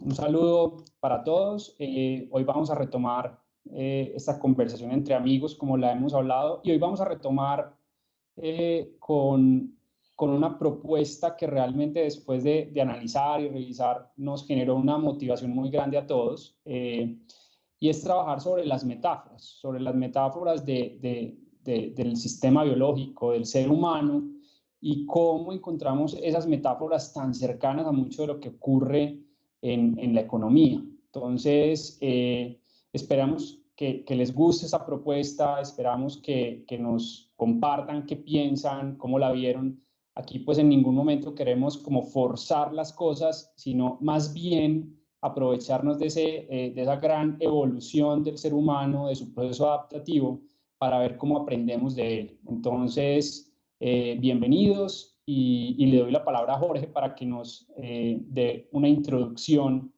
Un saludo para todos. Hoy vamos a retomar esta conversación entre amigos como la hemos hablado y hoy vamos a retomar con una propuesta que realmente después de analizar y revisar nos generó una motivación muy grande a todos y es trabajar sobre las metáforas del sistema biológico, del ser humano y cómo encontramos esas metáforas tan cercanas a mucho de lo que ocurre en la economía. Entonces, esperamos que les guste esa propuesta, esperamos que nos compartan qué piensan, cómo la vieron. Aquí pues en ningún momento queremos como forzar las cosas, sino más bien aprovecharnos de esa gran evolución del ser humano, de su proceso adaptativo, para ver cómo aprendemos de él. Entonces, bienvenidos y le doy la palabra a Jorge para que nos dé una introducción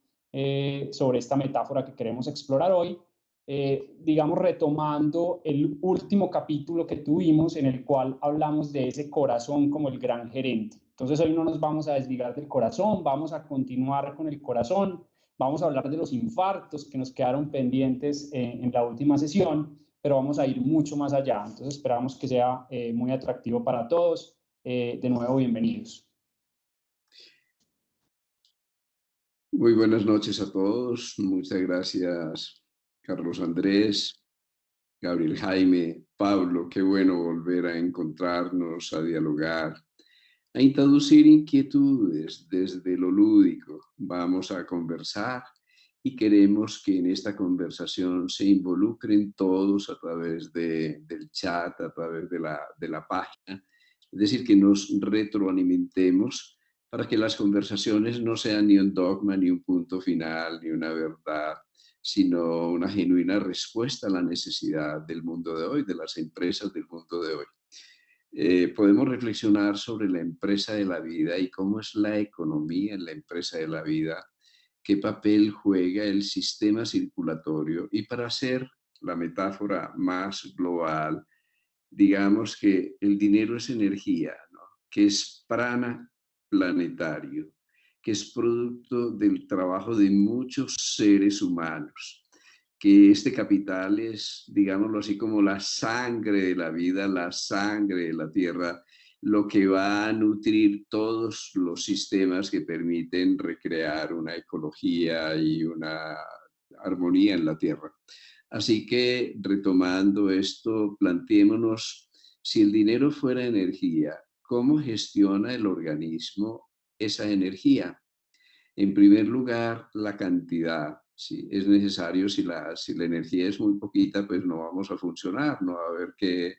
sobre esta metáfora que queremos explorar hoy, digamos retomando el último capítulo que tuvimos en el cual hablamos de ese corazón como el gran gerente. Entonces hoy no nos vamos a desligar del corazón, vamos a continuar con el corazón, vamos a hablar de los infartos que nos quedaron pendientes en la última sesión, pero vamos a ir mucho más allá. Entonces esperamos que sea muy atractivo para todos. De nuevo, bienvenidos. Muy buenas noches a todos. Muchas gracias, Carlos Andrés, Gabriel Jaime, Pablo. Qué bueno volver a encontrarnos, a dialogar, a introducir inquietudes desde lo lúdico. Vamos a conversar y queremos que en esta conversación se involucren todos a través del chat, a través de la página. Es decir, que nos retroalimentemos para que las conversaciones no sean ni un dogma, ni un punto final, ni una verdad, sino una genuina respuesta a la necesidad del mundo de hoy, de las empresas del mundo de hoy. Podemos reflexionar sobre la empresa de la vida y cómo es la economía en la empresa de la vida, qué papel juega el sistema circulatorio y para hacer la metáfora más global, digamos que el dinero es energía, ¿no? Que es prana planetario, que es producto del trabajo de muchos seres humanos, que este capital es, digámoslo así, como la sangre de la vida, la sangre de la tierra, lo que va a nutrir todos los sistemas que permiten recrear una ecología y una armonía en la tierra. Así que, retomando esto, planteémonos, si el dinero fuera energía, ¿cómo gestiona el organismo esa energía? En primer lugar, la cantidad. Si es necesario, si la energía es muy poquita, pues no vamos a funcionar, no va a haber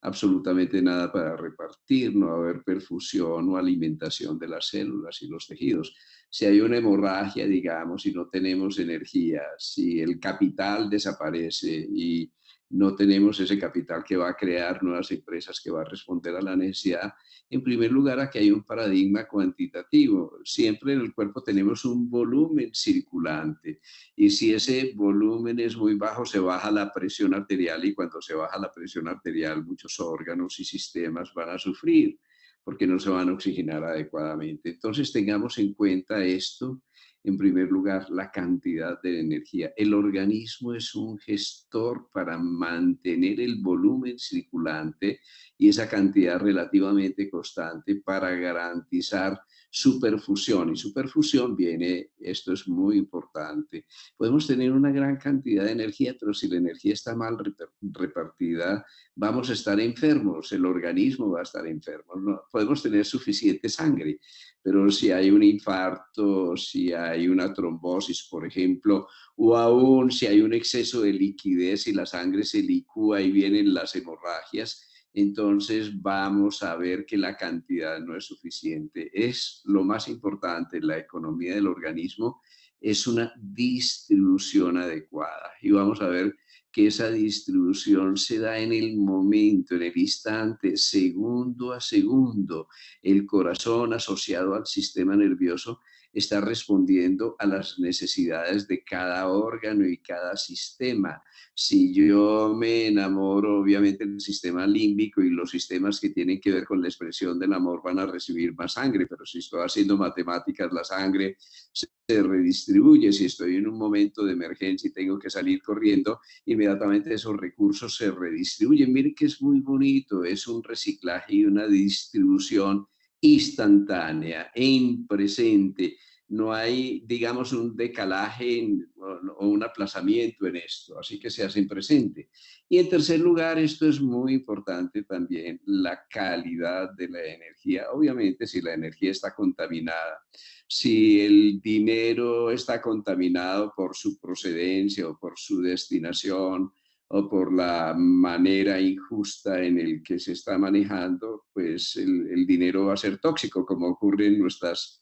absolutamente nada para repartir, no va a haber perfusión o alimentación de las células y los tejidos. Si hay una hemorragia, digamos, y no tenemos energía, si el capital desaparece y no tenemos ese capital que va a crear nuevas empresas, que va a responder a la necesidad, en primer lugar, aquí hay un paradigma cuantitativo. Siempre en el cuerpo tenemos un volumen circulante y si ese volumen es muy bajo, se baja la presión arterial y cuando se baja la presión arterial, muchos órganos y sistemas van a sufrir porque no se van a oxigenar adecuadamente. Entonces, tengamos en cuenta esto. En primer lugar, la cantidad de energía. El organismo es un gestor para mantener el volumen circulante y esa cantidad relativamente constante para garantizar su perfusión. Y su perfusión viene, esto es muy importante, podemos tener una gran cantidad de energía, pero si la energía está mal repartida, vamos a estar enfermos, el organismo va a estar enfermo. No, podemos tener suficiente sangre, pero si hay un infarto, si hay una trombosis, por ejemplo, o aún si hay un exceso de liquidez y la sangre se licúa y vienen las hemorragias, entonces vamos a ver que la cantidad no es suficiente. Es lo más importante en la economía del organismo, es una distribución adecuada. Y vamos a ver que esa distribución se da en el momento, en el instante, segundo a segundo. El corazón asociado al sistema nervioso está respondiendo a las necesidades de cada órgano y cada sistema. Si yo me enamoro, obviamente el sistema límbico y los sistemas que tienen que ver con la expresión del amor van a recibir más sangre, pero si estoy haciendo matemáticas, la sangre se redistribuye. Si estoy en un momento de emergencia y tengo que salir corriendo, inmediatamente esos recursos se redistribuyen. Miren que es muy bonito, es un reciclaje y una distribución instantánea, en presente. No hay, digamos, un decalaje o un aplazamiento en esto, así que se hace en presente. Y en tercer lugar, esto es muy importante también, la calidad de la energía. Obviamente, si la energía está contaminada, si el dinero está contaminado por su procedencia o por su destinación, o por la manera injusta en el que se está manejando, pues el dinero va a ser tóxico, como ocurre en nuestras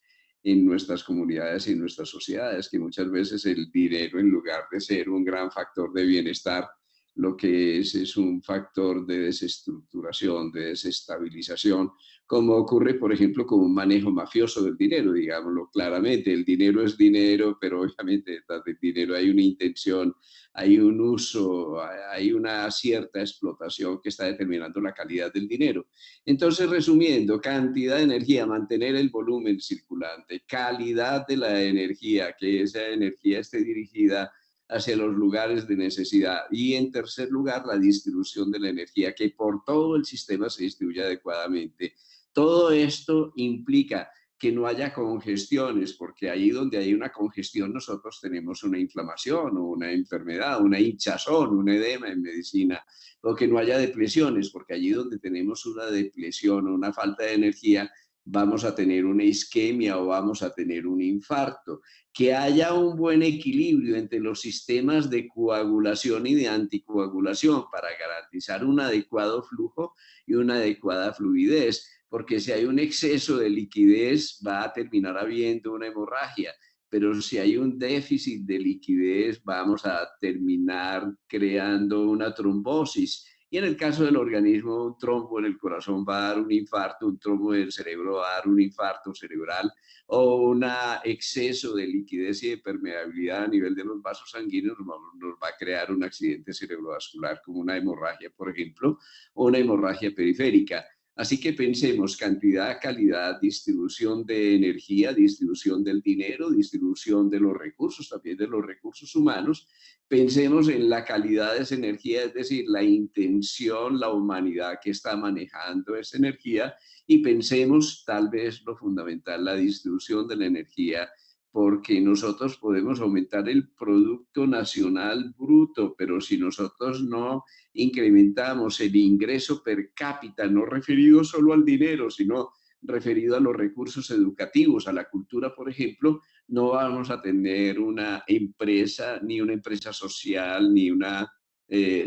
comunidades y en nuestras sociedades, que muchas veces el dinero, en lugar de ser un gran factor de bienestar, lo que es un factor de desestructuración, de desestabilización, como ocurre, por ejemplo, con un manejo mafioso del dinero, digámoslo claramente. El dinero es dinero, pero obviamente detrás del dinero hay una intención, hay un uso, hay una cierta explotación que está determinando la calidad del dinero. Entonces, resumiendo, cantidad de energía, mantener el volumen circulante, calidad de la energía, que esa energía esté dirigida hacia los lugares de necesidad. Y en tercer lugar, la distribución de la energía, que por todo el sistema se distribuye adecuadamente. Todo esto implica que no haya congestiones, porque ahí donde hay una congestión nosotros tenemos una inflamación o una enfermedad, una hinchazón, un edema en medicina, o que no haya depresiones, porque allí donde tenemos una depresión o una falta de energía, vamos a tener una isquemia o vamos a tener un infarto. Que haya un buen equilibrio entre los sistemas de coagulación y de anticoagulación para garantizar un adecuado flujo y una adecuada fluidez, porque si hay un exceso de liquidez va a terminar habiendo una hemorragia, pero si hay un déficit de liquidez vamos a terminar creando una trombosis. Y en el caso del organismo, un trombo en el corazón va a dar un infarto, un trombo en el cerebro va a dar un infarto cerebral, o un exceso de liquidez y de permeabilidad a nivel de los vasos sanguíneos nos va a crear un accidente cerebrovascular como una hemorragia, por ejemplo, o una hemorragia periférica. Así que pensemos cantidad, calidad, distribución de energía, distribución del dinero, distribución de los recursos, también de los recursos humanos. Pensemos en la calidad de esa energía, es decir, la intención, la humanidad que está manejando esa energía, y pensemos tal vez lo fundamental, la distribución de la energía, porque nosotros podemos aumentar el Producto Nacional Bruto, pero si nosotros no incrementamos el ingreso per cápita, no referido solo al dinero, sino referido a los recursos educativos, a la cultura, por ejemplo, no vamos a tener una empresa, ni una empresa social, ni una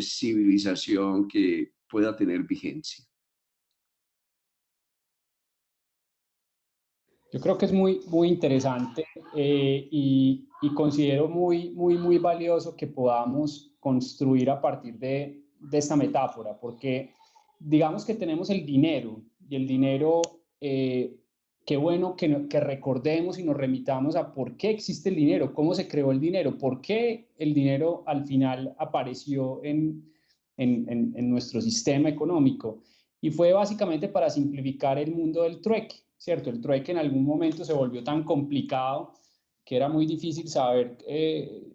civilización que pueda tener vigencia. Yo creo que es muy, muy interesante y considero muy valioso que podamos construir a partir de esta metáfora, porque digamos que tenemos el dinero y el dinero, qué bueno que recordemos y nos remitamos a por qué existe el dinero, cómo se creó el dinero, por qué el dinero al final apareció en nuestro sistema económico. Y fue básicamente para simplificar el mundo del trueque, ¿cierto? El trueque en algún momento se volvió tan complicado que era muy difícil saber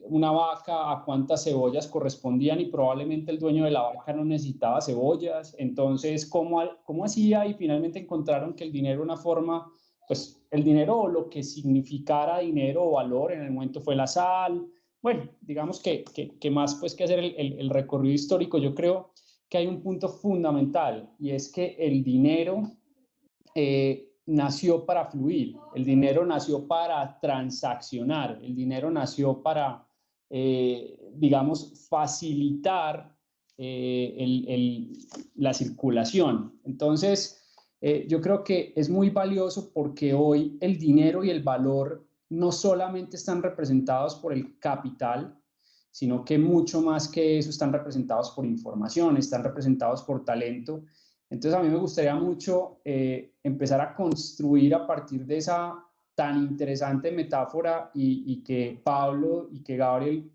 una vaca a cuántas cebollas correspondían y probablemente el dueño de la vaca no necesitaba cebollas. Entonces, ¿cómo hacía? Y finalmente encontraron que el dinero era una forma, pues el dinero o lo que significara dinero o valor en el momento fue la sal. Bueno, digamos que más pues que hacer el recorrido histórico, yo creo que hay un punto fundamental y es que el dinero nació para fluir, el dinero nació para transaccionar, el dinero nació para, digamos, facilitar la circulación. Entonces, yo creo que es muy valioso porque hoy el dinero y el valor no solamente están representados por el capital, sino que mucho más que eso están representados por información, están representados por talento. Entonces a mí me gustaría mucho empezar a construir a partir de esa tan interesante metáfora y que Pablo y que Gabriel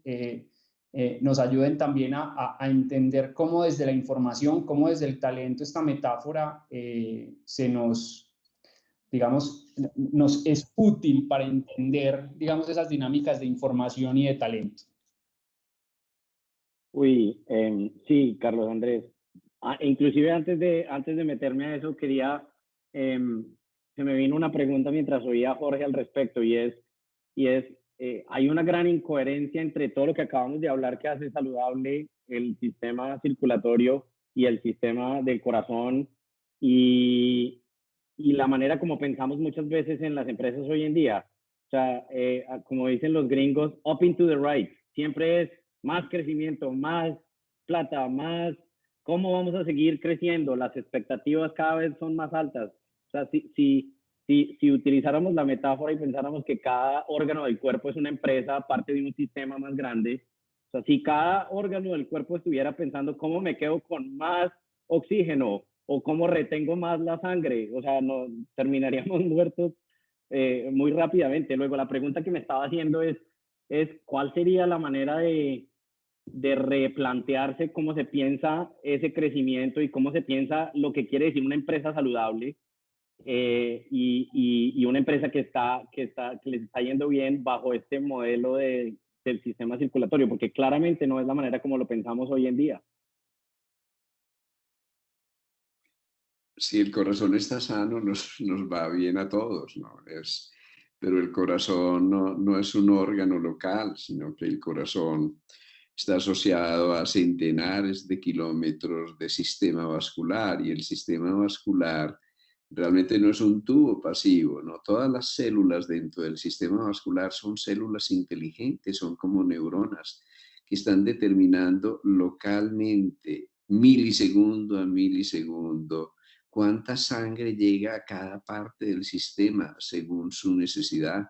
nos ayuden también a entender cómo desde la información, cómo desde el talento esta metáfora se nos, digamos, nos es útil para entender, digamos, esas dinámicas de información y de talento. Uy, sí, Carlos Andrés. Inclusive antes de meterme a eso, se me vino una pregunta mientras oía a Jorge al respecto y es hay una gran incoherencia entre todo lo que acabamos de hablar que hace saludable el sistema circulatorio y el sistema del corazón y la manera como pensamos muchas veces en las empresas hoy en día. O sea, como dicen los gringos, up into the right. Siempre es más crecimiento, más plata, más. ¿Cómo vamos a seguir creciendo? Las expectativas cada vez son más altas. O sea, si utilizáramos la metáfora y pensáramos que cada órgano del cuerpo es una empresa, parte de un sistema más grande, o sea, si cada órgano del cuerpo estuviera pensando cómo me quedo con más oxígeno o cómo retengo más la sangre, o sea, no, terminaríamos muertos muy rápidamente. Luego, la pregunta que me estaba haciendo es ¿cuál sería la manera de replantearse cómo se piensa ese crecimiento y cómo se piensa lo que quiere decir una empresa saludable y una empresa que les está yendo bien bajo este modelo del sistema circulatorio? Porque claramente no es la manera como lo pensamos hoy en día. Si el corazón está sano, nos va bien a todos, ¿no? Pero el corazón no es un órgano local, sino que el corazón está asociado a centenares de kilómetros de sistema vascular y el sistema vascular realmente no es un tubo pasivo, ¿no? Todas las células dentro del sistema vascular son células inteligentes, son como neuronas que están determinando localmente, milisegundo a milisegundo, cuánta sangre llega a cada parte del sistema según su necesidad.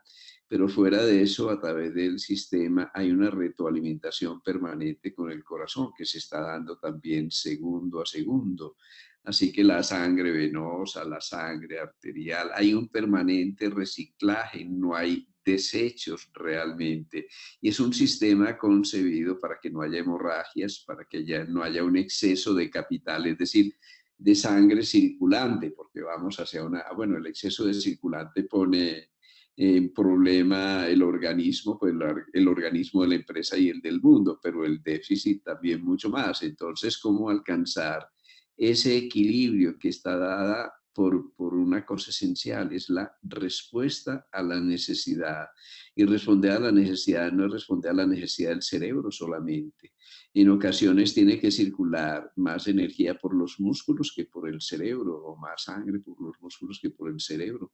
Pero fuera de eso, a través del sistema hay una retroalimentación permanente con el corazón que se está dando también segundo a segundo. Así que la sangre venosa, la sangre arterial, hay un permanente reciclaje, no hay desechos realmente. Y es un sistema concebido para que no haya hemorragias, para que no haya un exceso de capital, es decir, de sangre circulante, porque vamos hacia bueno, el exceso de circulante pone en problema el organismo, pues el organismo de la empresa y el del mundo, pero el déficit también mucho más. Entonces, ¿cómo alcanzar ese equilibrio que está dada por una cosa esencial? Es la respuesta a la necesidad. Y responder a la necesidad no es responder a la necesidad del cerebro solamente. En ocasiones tiene que circular más energía por los músculos que por el cerebro, o más sangre por los músculos que por el cerebro.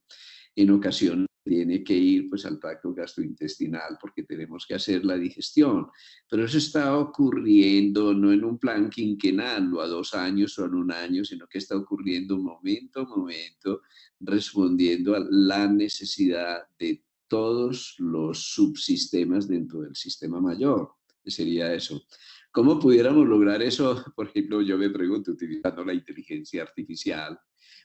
En ocasiones tiene que ir pues al tracto gastrointestinal porque tenemos que hacer la digestión. Pero eso está ocurriendo no en un plan quinquenal o a 2 años o en 1 año, sino que está ocurriendo momento a momento, respondiendo a la necesidad de todos los subsistemas dentro del sistema mayor. Sería eso. ¿Cómo pudiéramos lograr eso? Por ejemplo, yo me pregunto, utilizando la inteligencia artificial,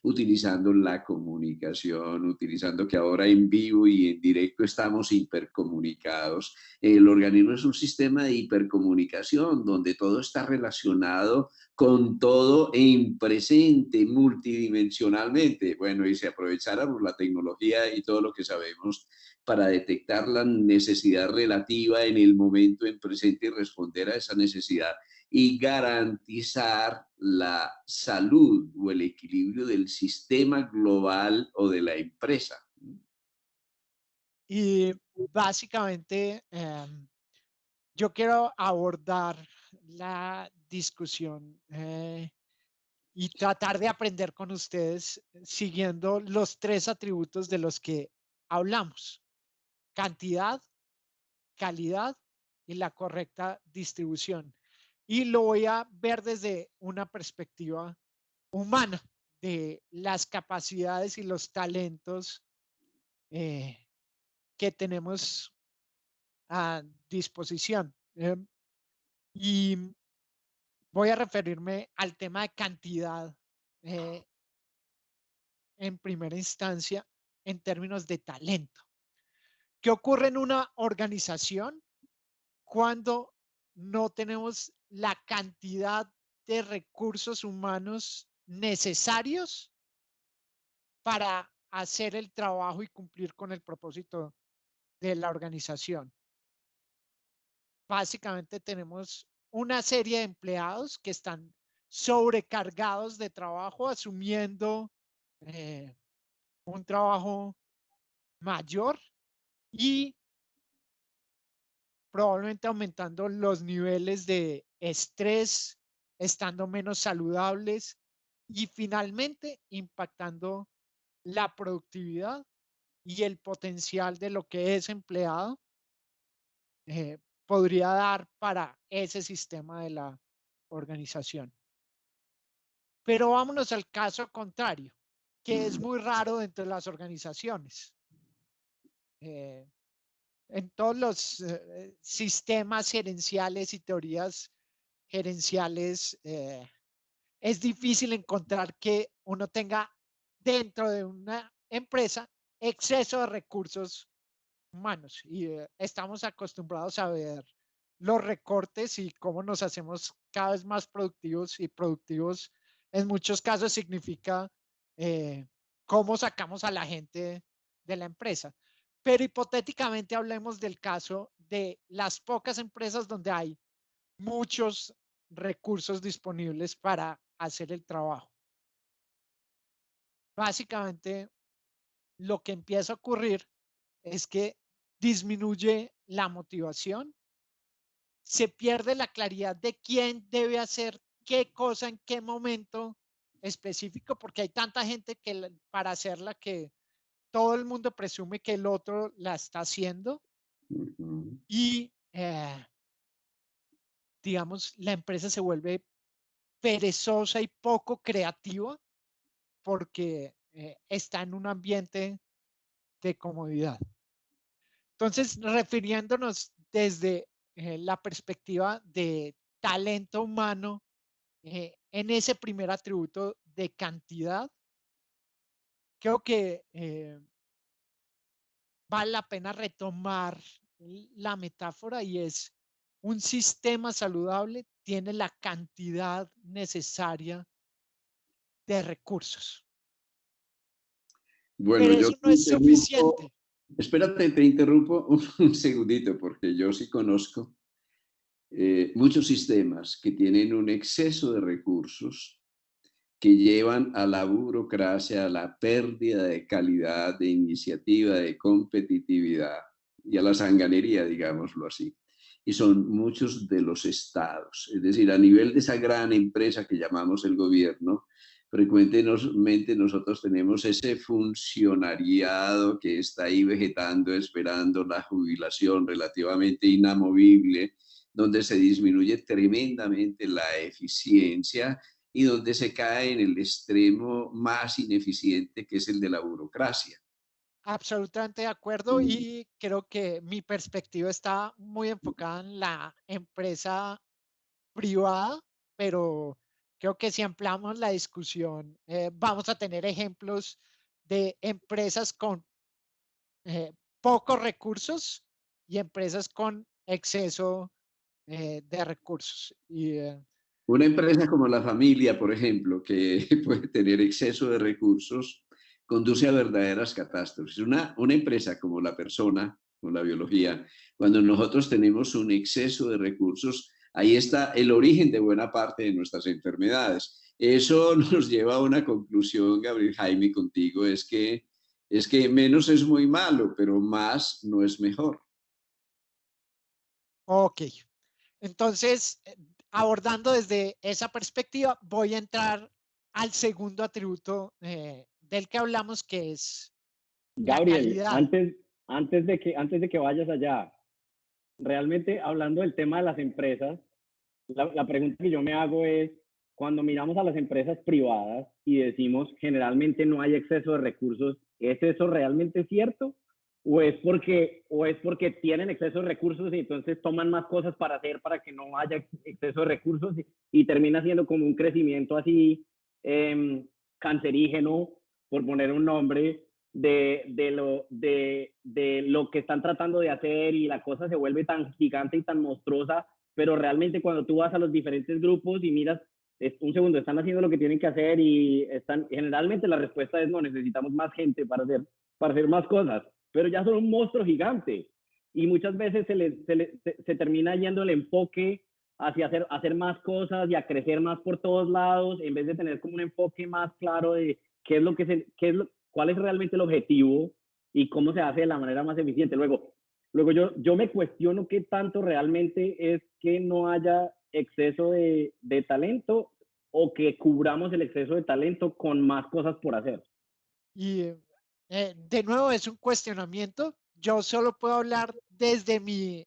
utilizando la comunicación, utilizando que ahora en vivo y en directo estamos hipercomunicados. El organismo es un sistema de hipercomunicación donde todo está relacionado con todo en presente, multidimensionalmente. Bueno, y si aprovecháramos la tecnología y todo lo que sabemos para detectar la necesidad relativa en el momento en presente y responder a esa necesidad y garantizar la salud o el equilibrio del sistema global o de la empresa. Y básicamente yo quiero abordar la discusión y tratar de aprender con ustedes siguiendo los 3 atributos de los que hablamos: cantidad, calidad y la correcta distribución. Y lo voy a ver desde una perspectiva humana, de las capacidades y los talentos que tenemos a disposición. Y voy a referirme al tema de cantidad en primera instancia en términos de talento. ¿Qué ocurre en una organización cuando no tenemos la cantidad de recursos humanos necesarios para hacer el trabajo y cumplir con el propósito de la organización? Básicamente tenemos una serie de empleados que están sobrecargados de trabajo, asumiendo un trabajo mayor y probablemente aumentando los niveles de estrés, estando menos saludables y finalmente impactando la productividad y el potencial de lo que ese empleado podría dar para ese sistema de la organización. Pero vámonos al caso contrario, que es muy raro dentro de las organizaciones. En todos los sistemas gerenciales y teorías gerenciales, es difícil encontrar que uno tenga dentro de una empresa exceso de recursos humanos. Y estamos acostumbrados a ver los recortes y cómo nos hacemos cada vez más productivos, y productivos en muchos casos significa cómo sacamos a la gente de la empresa. Pero hipotéticamente hablemos del caso de las pocas empresas donde hay muchos recursos disponibles para hacer el trabajo. Básicamente, lo que empieza a ocurrir es que disminuye la motivación, se pierde la claridad de quién debe hacer qué cosa en qué momento específico, porque hay tanta gente que para hacerla que todo el mundo presume que el otro la está haciendo y digamos, la empresa se vuelve perezosa y poco creativa porque está en un ambiente de comodidad. Entonces, refiriéndonos desde la perspectiva de talento humano, en ese primer atributo de cantidad, creo que vale la pena retomar la metáfora, y es un sistema saludable tiene la cantidad necesaria de recursos. Bueno, Pero yo eso no te es interrumpo, suficiente. espérate, te interrumpo un segundito, porque yo sí conozco muchos sistemas que tienen un exceso de recursos que llevan a la burocracia, a la pérdida de calidad, de iniciativa, de competitividad y a la sanganería, digámoslo así. Y son muchos de los estados. Es decir, a nivel de esa gran empresa que llamamos el gobierno, frecuentemente nosotros tenemos ese funcionariado que está ahí vegetando, esperando la jubilación relativamente inamovible, donde se disminuye tremendamente la eficiencia y donde se cae en el extremo más ineficiente, que es el de la burocracia. Absolutamente de acuerdo, Mm. y creo que mi perspectiva está muy enfocada en la empresa privada, pero creo que si ampliamos la discusión, vamos a tener ejemplos de empresas con pocos recursos y empresas con exceso de recursos. Y Una empresa como la familia, por ejemplo, que puede tener exceso de recursos, conduce a verdaderas catástrofes. Una empresa como la persona, como la biología, cuando nosotros tenemos un exceso de recursos, ahí está el origen de buena parte de nuestras enfermedades. Eso nos lleva a una conclusión, Gabriel Jaime, contigo, es que menos es muy malo, pero más no es mejor. ok, entonces, abordando desde esa perspectiva, voy a entrar al segundo atributo del que hablamos, que es la Gabriel, calidad. antes de que vayas allá, realmente hablando del tema de las empresas, la pregunta que yo me hago es, cuando miramos a las empresas privadas y decimos generalmente no hay exceso de recursos, ¿es eso realmente cierto? o es porque tienen exceso de recursos y entonces toman más cosas para hacer para que no haya exceso de recursos y termina siendo como un crecimiento así cancerígeno, por poner un nombre, de lo que están tratando de hacer y la cosa se vuelve tan gigante y tan monstruosa, pero realmente cuando tú vas a los diferentes grupos y miras, un segundo, están haciendo lo que tienen que hacer y generalmente la respuesta es no, necesitamos más gente para hacer más cosas, pero ya son un monstruo gigante y muchas veces se termina yendo el enfoque hacia hacer más cosas y a crecer más por todos lados, en vez de tener como un enfoque más claro de qué es lo que cuál es realmente el objetivo y cómo se hace de la manera más eficiente. Luego yo me cuestiono qué tanto realmente es que no haya exceso de talento o que cubramos el exceso de talento con más cosas por hacer. Y de nuevo es un cuestionamiento. Yo solo puedo hablar desde mi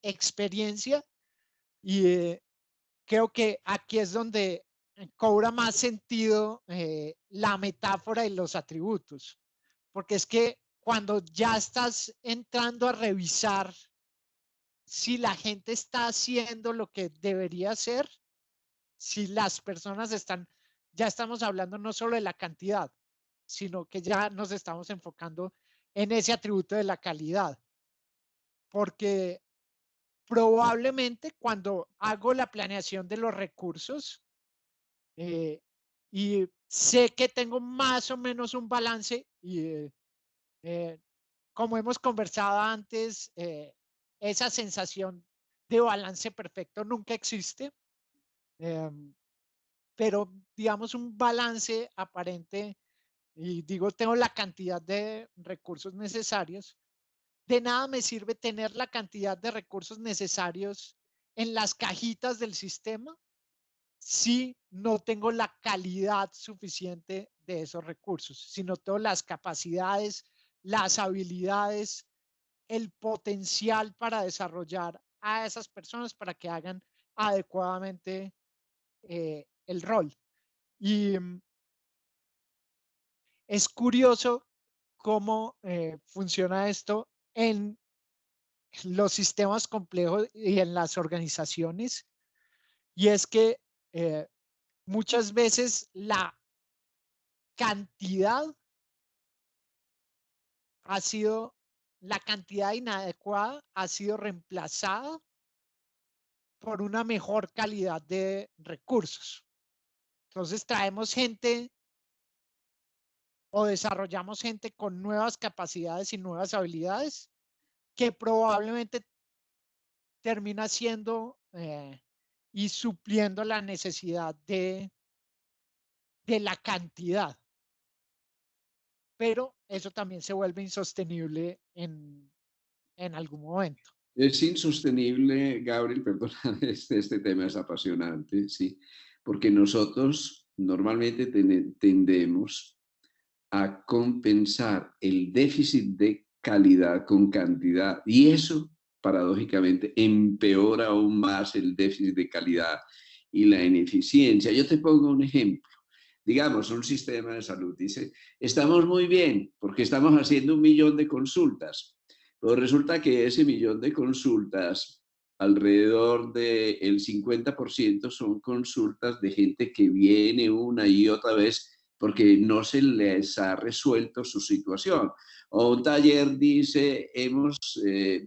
experiencia y creo que aquí es donde cobra más sentido la metáfora y los atributos, porque es que cuando ya estás entrando a revisar si la gente está haciendo lo que debería hacer, si las personas están, ya estamos hablando no solo de la cantidad, sino que ya nos estamos enfocando en ese atributo de la calidad, porque probablemente cuando hago la planeación de los recursos y sé que tengo más o menos un balance y como hemos conversado antes, esa sensación de balance perfecto nunca existe, pero digamos un balance aparente y digo, tengo la cantidad de recursos necesarios. De nada me sirve tener la cantidad de recursos necesarios en las cajitas del sistema si no tengo la calidad suficiente de esos recursos, si no tengo las capacidades, las habilidades, el potencial para desarrollar a esas personas para que hagan adecuadamente el rol. Y es curioso cómo funciona esto en los sistemas complejos y en las organizaciones. Y es que muchas veces la cantidad la cantidad inadecuada ha sido reemplazada por una mejor calidad de recursos. Entonces traemos gente o desarrollamos gente con nuevas capacidades y nuevas habilidades que probablemente termina siendo y supliendo la necesidad de la cantidad. Pero eso también se vuelve insostenible en algún momento. Es insostenible, Gabriel, perdona, este tema es apasionante, sí, porque nosotros normalmente tendemos a compensar el déficit de calidad con cantidad y eso, paradójicamente, empeora aún más el déficit de calidad y la ineficiencia. Yo te pongo un ejemplo. Digamos, un sistema de salud dice, estamos muy bien porque estamos haciendo 1.000.000 de consultas, pero resulta que ese 1.000.000 de consultas, alrededor del 50% son consultas de gente que viene una y otra vez porque no se les ha resuelto su situación. O un taller dice, hemos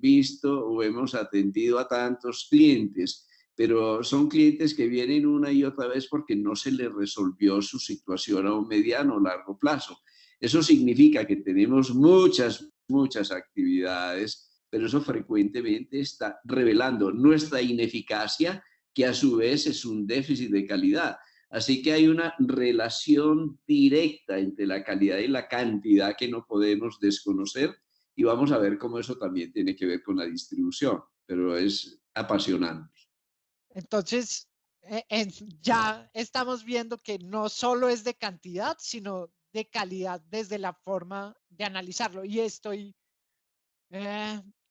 visto o hemos atendido a tantos clientes, pero son clientes que vienen una y otra vez porque no se les resolvió su situación a un mediano o largo plazo. Eso significa que tenemos muchas actividades, pero eso frecuentemente está revelando nuestra ineficacia, que a su vez es un déficit de calidad. Así que hay una relación directa entre la calidad y la cantidad que no podemos desconocer y vamos a ver cómo eso también tiene que ver con la distribución, pero es apasionante. Entonces, ya estamos viendo que no solo es de cantidad, sino de calidad desde la forma de analizarlo. Y estoy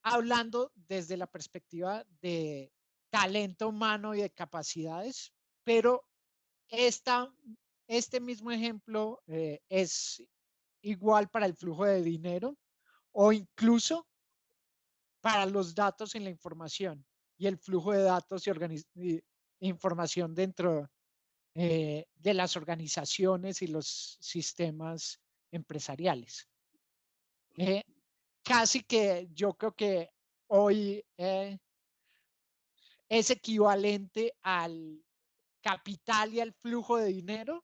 hablando desde la perspectiva de talento humano y de capacidades, pero este mismo ejemplo es igual para el flujo de dinero o incluso para los datos en la información y el flujo de datos y información dentro de las organizaciones y los sistemas empresariales. Casi que yo creo que hoy es equivalente al capital y al flujo de dinero,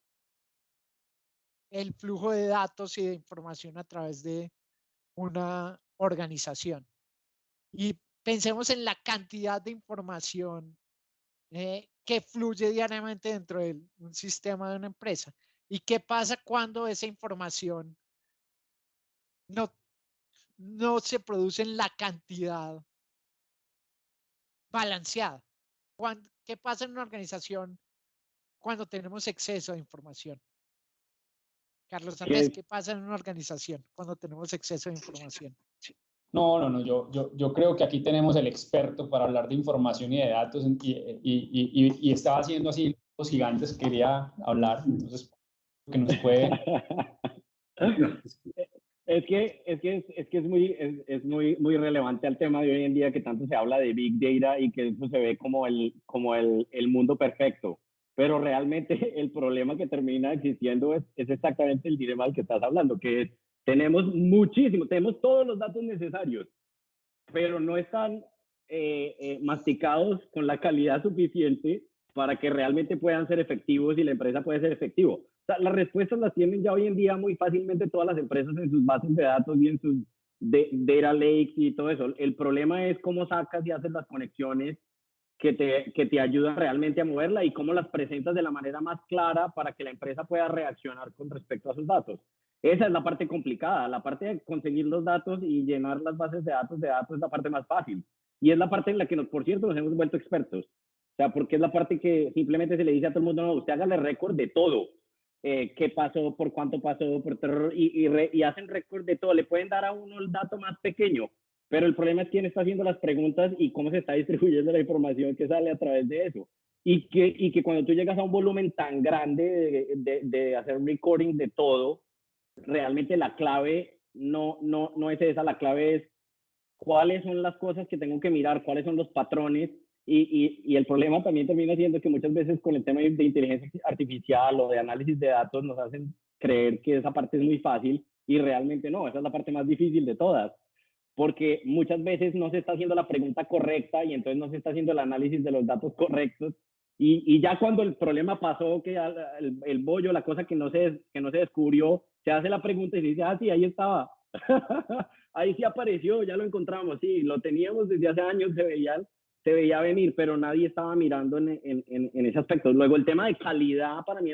el flujo de datos y de información a través de una organización. Y pensemos en la cantidad de información que fluye diariamente dentro de un sistema de una empresa. ¿Y qué pasa cuando esa información no se produce en la cantidad balanceada? ¿Qué pasa en una organización cuando tenemos exceso de información? Carlos Andrés, ¿qué pasa en una organización cuando tenemos exceso de información? No, yo creo que aquí tenemos el experto para hablar de información y de datos y estaba haciendo así los gigantes, quería hablar, entonces que nos puede... Es muy relevante al tema de hoy en día, que tanto se habla de Big Data y que eso se ve como el mundo perfecto. Pero realmente el problema que termina existiendo es exactamente el dilema del que estás hablando, que es, tenemos todos los datos necesarios, pero no están masticados con la calidad suficiente para que realmente puedan ser efectivos y la empresa puede ser efectivo. O sea, las respuestas las tienen ya hoy en día muy fácilmente todas las empresas en sus bases de datos y en sus data lakes y todo eso. El problema es cómo sacas y haces las conexiones que te ayudan realmente a moverla y cómo las presentas de la manera más clara para que la empresa pueda reaccionar con respecto a sus datos. Esa es la parte complicada. La parte de conseguir los datos y llenar las bases de datos es la parte más fácil. Y es la parte en la que, por cierto, nos hemos vuelto expertos. O sea, porque es la parte que simplemente se le dice a todo el mundo, no, usted hágale récord de todo. Qué pasó, por cuánto pasó, por terror, y hacen récord de todo. Le pueden dar a uno el dato más pequeño, pero el problema es quién está haciendo las preguntas y cómo se está distribuyendo la información que sale a través de eso. Y que cuando tú llegas a un volumen tan grande de hacer un recording de todo, realmente la clave no es esa, la clave es cuáles son las cosas que tengo que mirar, cuáles son los patrones, y el problema también termina siendo que muchas veces con el tema de inteligencia artificial o de análisis de datos nos hacen creer que esa parte es muy fácil y realmente no, esa es la parte más difícil de todas, porque muchas veces no se está haciendo la pregunta correcta y entonces no se está haciendo el análisis de los datos correctos. Y ya cuando el problema pasó, que el bollo, la cosa que no se descubrió, se hace la pregunta y se dice, ah, sí, ahí estaba. Ahí sí apareció, ya lo encontramos, sí, lo teníamos desde hace años, se veía venir, pero nadie estaba mirando en ese aspecto. Luego, el tema de calidad, para mí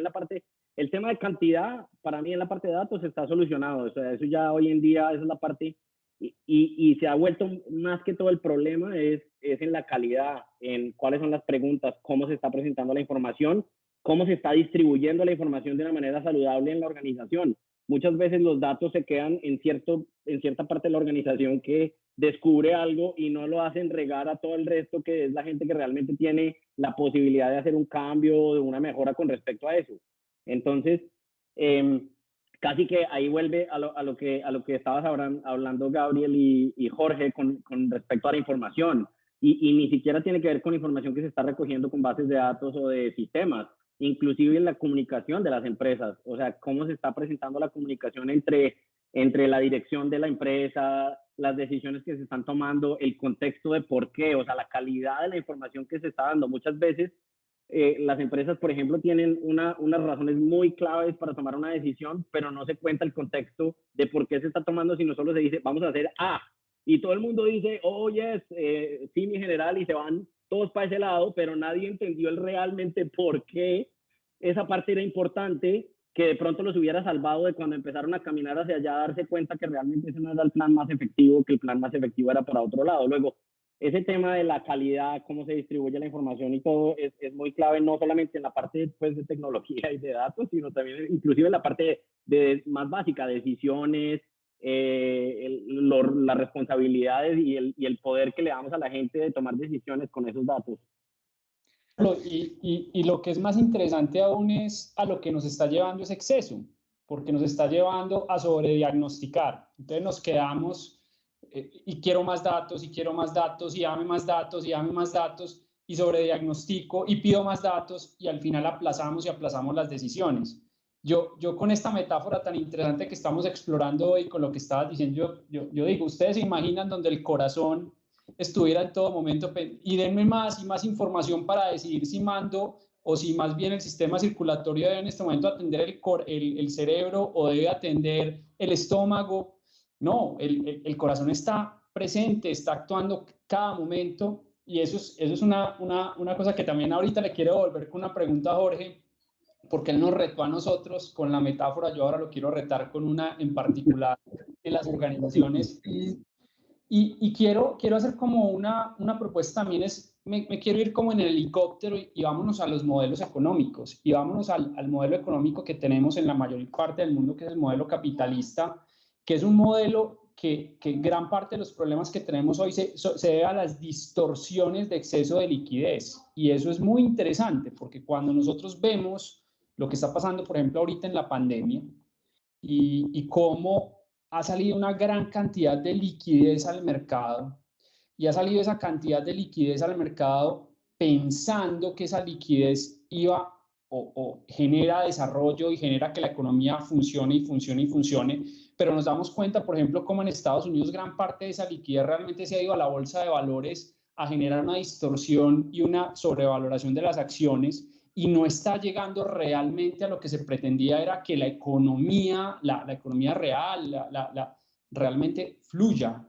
el tema de cantidad, para mí en la parte de datos está solucionado. O sea, eso ya hoy en día, esa es la parte, y se ha vuelto más que todo el problema es en la calidad, en cuáles son las preguntas, cómo se está presentando la información, cómo se está distribuyendo la información de una manera saludable en la organización. Muchas veces los datos se quedan en cierta parte de la organización que descubre algo y no lo hacen regar a todo el resto, que es la gente que realmente tiene la posibilidad de hacer un cambio o de una mejora con respecto a eso. Entonces, casi que ahí vuelve a lo que estabas hablando, Gabriel y Jorge, con respecto a la información. Y ni siquiera tiene que ver con información que se está recogiendo con bases de datos o de sistemas, inclusive en la comunicación de las empresas. O sea, cómo se está presentando la comunicación entre la dirección de la empresa, las decisiones que se están tomando, el contexto de por qué, o sea, la calidad de la información que se está dando. Muchas veces las empresas, por ejemplo, tienen unas razones muy claves para tomar una decisión, pero no se cuenta el contexto de por qué se está tomando, sino solo se dice, vamos a hacer A. Y todo el mundo dice, oh, yes, sí, mi general, y se van todos para ese lado, pero nadie entendió realmente por qué esa parte era importante, que de pronto los hubiera salvado de cuando empezaron a caminar hacia allá, darse cuenta que realmente ese no era el plan más efectivo, que el plan más efectivo era para otro lado. Luego, ese tema de la calidad, cómo se distribuye la información y todo, es muy clave, no solamente en la parte pues, de tecnología y de datos, sino también inclusive en la parte más básica, decisiones, las responsabilidades y el poder que le damos a la gente de tomar decisiones con esos datos. Y lo que es más interesante aún es a lo que nos está llevando ese exceso, porque nos está llevando a sobrediagnosticar. Entonces nos quedamos y quiero más datos, y quiero más datos, y dame más datos, y dame más datos, y sobrediagnostico, y pido más datos, y al final aplazamos y aplazamos las decisiones. Yo con esta metáfora tan interesante que estamos explorando hoy, con lo que estabas diciendo, yo digo, ustedes se imaginan donde el corazón estuviera en todo momento, y denme más y más información para decidir si mando o si más bien el sistema circulatorio debe en este momento atender el cerebro o debe atender el estómago. No, el corazón está presente, está actuando cada momento, y eso es una cosa que también ahorita le quiero volver con una pregunta a Jorge, porque él nos retó a nosotros con la metáfora, yo ahora lo quiero retar con una en particular de las organizaciones. Y quiero hacer como una propuesta también, me quiero ir como en el helicóptero y vámonos a los modelos económicos, y vámonos al modelo económico que tenemos en la mayor parte del mundo, que es el modelo capitalista, que es un modelo que gran parte de los problemas que tenemos hoy se debe a las distorsiones de exceso de liquidez. Y eso es muy interesante, porque cuando nosotros vemos lo que está pasando, por ejemplo, ahorita en la pandemia, y cómo ha salido una gran cantidad de liquidez al mercado, y ha salido esa cantidad de liquidez al mercado pensando que esa liquidez iba o genera desarrollo y genera que la economía funcione y funcione y funcione, pero nos damos cuenta, por ejemplo, cómo en Estados Unidos gran parte de esa liquidez realmente se ha ido a la bolsa de valores a generar una distorsión y una sobrevaloración de las acciones, y no está llegando realmente a lo que se pretendía, era que la economía, la economía real, realmente fluya,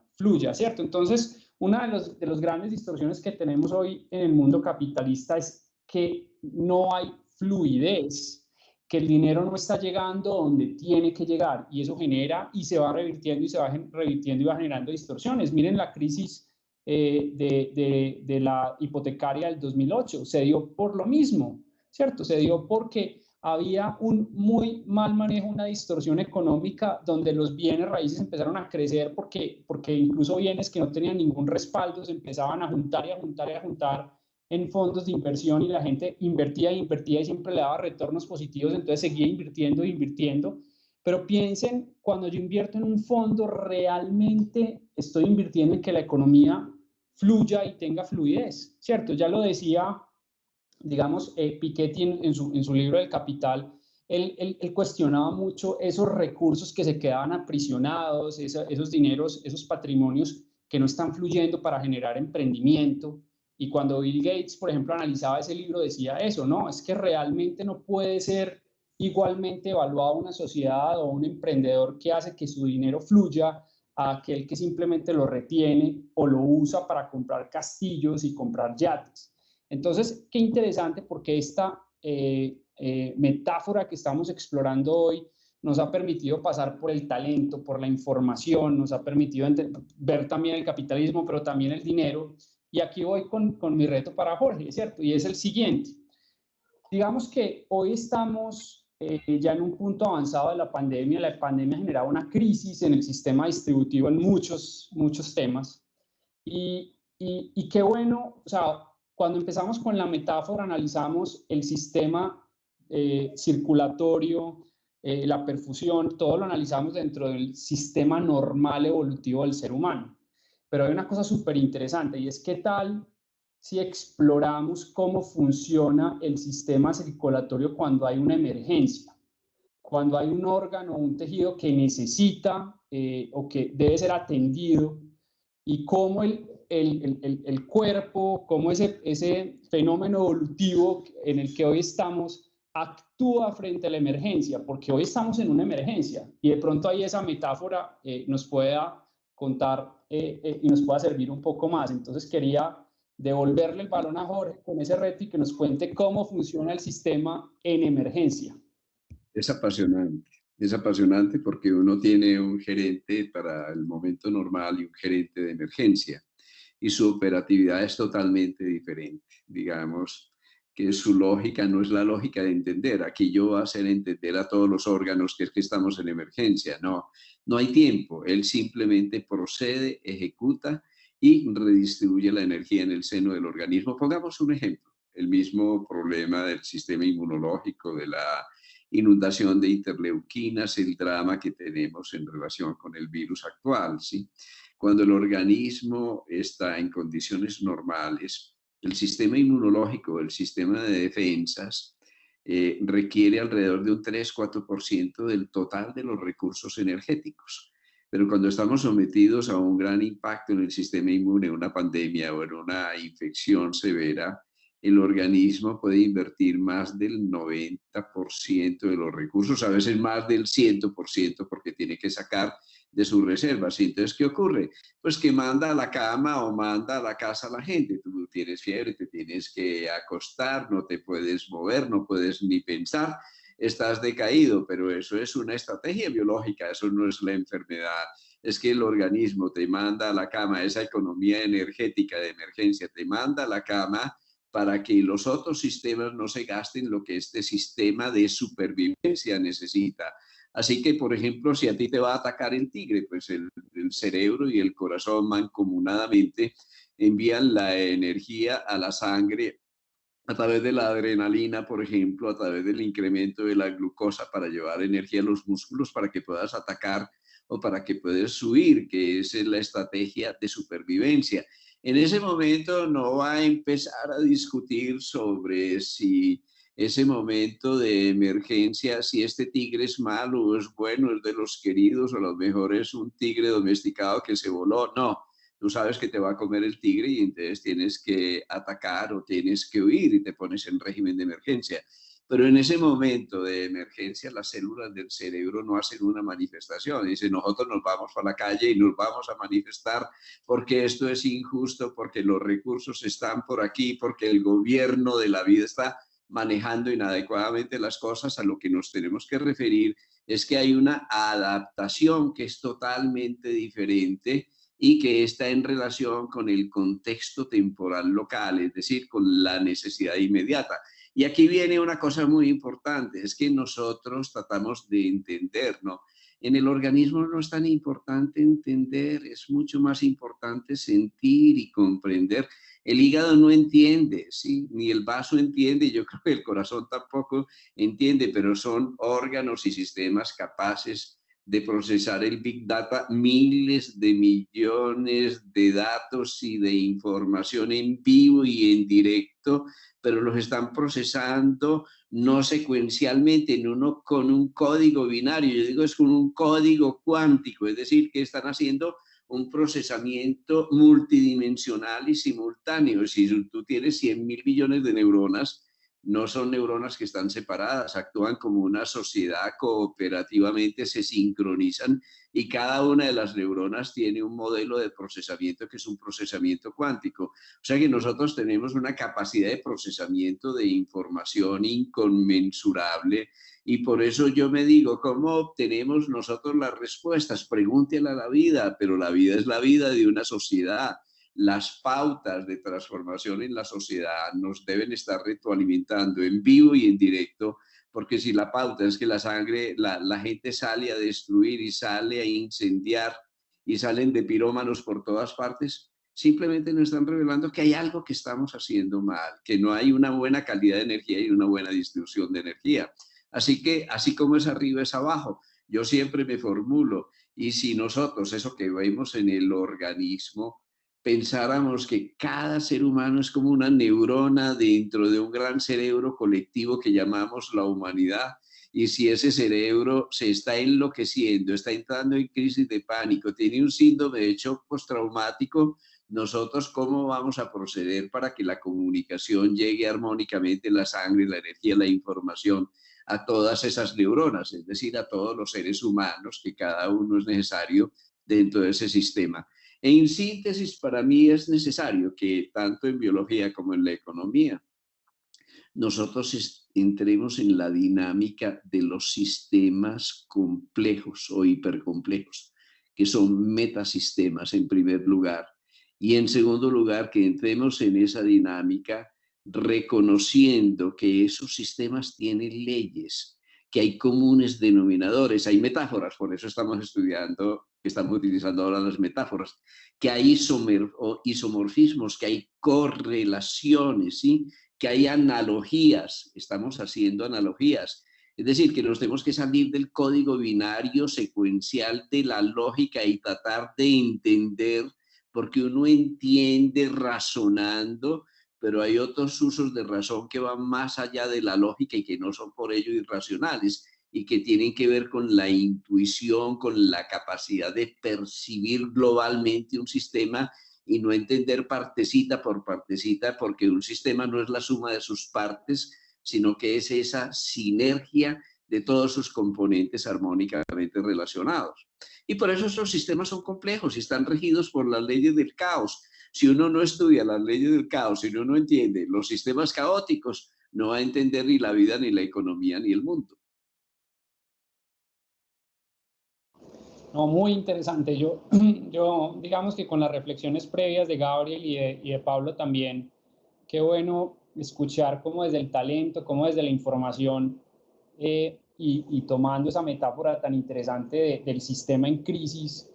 ¿cierto? Entonces, una de los grandes distorsiones que tenemos hoy en el mundo capitalista es que no hay fluidez, que el dinero no está llegando donde tiene que llegar, y eso genera y se va revirtiendo y se va revirtiendo y va generando distorsiones. Miren la crisis de la hipotecaria del 2008, se dio por lo mismo, ¿cierto? Se dio porque había un muy mal manejo, una distorsión económica, donde los bienes raíces empezaron a crecer porque incluso bienes que no tenían ningún respaldo se empezaban a juntar y a juntar y a juntar en fondos de inversión, y la gente invertía y invertía y siempre le daba retornos positivos, entonces seguía invirtiendo e invirtiendo. Pero piensen, cuando yo invierto en un fondo, realmente estoy invirtiendo en que la economía fluya y tenga fluidez, ¿cierto? Ya lo decía, digamos, Piketty en su libro del Capital. Él cuestionaba mucho esos recursos que se quedaban aprisionados, esos dineros, esos patrimonios que no están fluyendo para generar emprendimiento. Y cuando Bill Gates, por ejemplo, analizaba ese libro, decía eso, no, es que realmente no puede ser igualmente evaluado una sociedad o un emprendedor que hace que su dinero fluya a aquel que simplemente lo retiene o lo usa para comprar castillos y comprar yates. Entonces, qué interesante, porque esta metáfora que estamos explorando hoy nos ha permitido pasar por el talento, por la información, nos ha permitido ver también el capitalismo, pero también el dinero. Y aquí voy con mi reto para Jorge, ¿cierto? Y es el siguiente. Digamos que hoy estamos ya en un punto avanzado de la pandemia. La pandemia ha generado una crisis en el sistema distributivo en muchos temas. Y qué bueno, o sea, cuando empezamos con la metáfora, analizamos el sistema circulatorio, la perfusión, todo lo analizamos dentro del sistema normal evolutivo del ser humano. Pero hay una cosa súper interesante, y es qué tal si exploramos cómo funciona el sistema circulatorio cuando hay una emergencia, cuando hay un órgano o un tejido que necesita o que debe ser atendido, y cómo el cuerpo, cómo ese fenómeno evolutivo en el que hoy estamos actúa frente a la emergencia, porque hoy estamos en una emergencia, y de pronto ahí esa metáfora nos pueda contar y nos pueda servir un poco más. Entonces quería devolverle el balón a Jorge con ese reto y que nos cuente cómo funciona el sistema en emergencia. Es apasionante porque uno tiene un gerente para el momento normal y un gerente de emergencia, y su operatividad es totalmente diferente. Digamos que su lógica no es la lógica de entender. Aquí yo voy a hacer entender a todos los órganos que es que estamos en emergencia. No hay tiempo. Él simplemente procede, ejecuta y redistribuye la energía en el seno del organismo. Pongamos un ejemplo, el mismo problema del sistema inmunológico, de la inundación de interleuquinas, el drama que tenemos en relación con el virus actual, ¿sí? cuando el organismo está en condiciones normales, el sistema inmunológico, el sistema de defensas, requiere alrededor de un 3-4% del total de los recursos energéticos. Pero cuando estamos sometidos a un gran impacto en el sistema inmune, una pandemia o en una infección severa, el organismo puede invertir más del 90% de los recursos, a veces más del 100%, porque tiene que sacar de sus reservas. Y entonces, ¿qué ocurre? Pues que manda a la cama o manda a la casa a la gente. Tú tienes fiebre, te tienes que acostar, no te puedes mover, no puedes ni pensar, estás decaído, pero eso es una estrategia biológica, eso no es la enfermedad. Es que el organismo te manda a la cama, esa economía energética de emergencia te manda a la cama para que los otros sistemas no se gasten lo que este sistema de supervivencia necesita. Así que, por ejemplo, si a ti te va a atacar el tigre, pues el cerebro y el corazón mancomunadamente envían la energía a la sangre a través de la adrenalina, por ejemplo, a través del incremento de la glucosa para llevar energía a los músculos para que puedas atacar o para que puedas huir, que esa es la estrategia de supervivencia. En ese momento no va a empezar a discutir sobre si ese momento de emergencia, si este tigre es malo o es bueno, es de los queridos o a lo mejor es un tigre domesticado que se voló. No, tú sabes que te va a comer el tigre y entonces tienes que atacar o tienes que huir y te pones en régimen de emergencia. Pero en ese momento de emergencia, las células del cerebro no hacen una manifestación. Dicen, nosotros nos vamos a la calle y nos vamos a manifestar porque esto es injusto, porque los recursos están por aquí, porque el gobierno de la vida está manejando inadecuadamente las cosas. A lo que nos tenemos que referir es que hay una adaptación que es totalmente diferente y que está en relación con el contexto temporal local, es decir, con la necesidad inmediata. Y aquí viene una cosa muy importante, es que nosotros tratamos de entender, ¿no? En el organismo no es tan importante entender, es mucho más importante sentir y comprender. El hígado no entiende, ¿sí? Ni el vaso entiende, yo creo que el corazón tampoco entiende, pero son órganos y sistemas capaces de procesar el Big Data, miles de millones de datos y de información en vivo y en directo, pero los están procesando no secuencialmente, no con un código binario, yo digo es con un código cuántico, es decir, que están haciendo un procesamiento multidimensional y simultáneo. Si tú tienes 100.000 millones de neuronas, no son neuronas que están separadas, actúan como una sociedad cooperativamente, se sincronizan y cada una de las neuronas tiene un modelo de procesamiento que es un procesamiento cuántico. O sea que nosotros tenemos una capacidad de procesamiento de información inconmensurable y por eso yo me digo, ¿cómo obtenemos nosotros las respuestas? Pregúntele a la vida, pero la vida es la vida de una sociedad. Las pautas de transformación en la sociedad nos deben estar retroalimentando en vivo y en directo, porque si la pauta es que la gente sale a destruir y sale a incendiar y salen de pirómanos por todas partes, simplemente nos están revelando que hay algo que estamos haciendo mal, que no hay una buena calidad de energía y una buena distribución de energía. Así que, así como es arriba, es abajo. Yo siempre me formulo, y si nosotros, eso que vemos en el organismo, pensáramos que cada ser humano es como una neurona dentro de un gran cerebro colectivo que llamamos la humanidad, y si ese cerebro se está enloqueciendo, está entrando en crisis de pánico, tiene un síndrome de shock postraumático, nosotros cómo vamos a proceder para que la comunicación llegue armónicamente, la sangre, la energía, la información a todas esas neuronas, es decir, a todos los seres humanos, que cada uno es necesario dentro de ese sistema. En síntesis, para mí es necesario que tanto en biología como en la economía nosotros entremos en la dinámica de los sistemas complejos o hipercomplejos, que son metasistemas en primer lugar. Y en segundo lugar, que entremos en esa dinámica reconociendo que esos sistemas tienen leyes, que hay comunes denominadores, hay metáforas, por eso estamos estudiando, estamos utilizando ahora las metáforas, que hay isomorfismos, que hay correlaciones, ¿sí? Que hay analogías, estamos haciendo analogías. Es decir, que nos tenemos que salir del código binario secuencial de la lógica y tratar de entender, porque uno entiende razonando, pero hay otros usos de razón que van más allá de la lógica y que no son por ello irracionales y que tienen que ver con la intuición, con la capacidad de percibir globalmente un sistema y no entender partecita por partecita, porque un sistema no es la suma de sus partes, sino que es esa sinergia de todos sus componentes armónicamente relacionados. Y por eso estos sistemas son complejos y están regidos por las leyes del caos. Si uno no estudia las leyes del caos, si uno no entiende los sistemas caóticos, no va a entender ni la vida, ni la economía, ni el mundo. No, muy interesante. Yo digamos que con las reflexiones previas de Gabriel y de Pablo también, qué bueno escuchar cómo desde el talento, cómo desde la información y tomando esa metáfora tan interesante del sistema en crisis,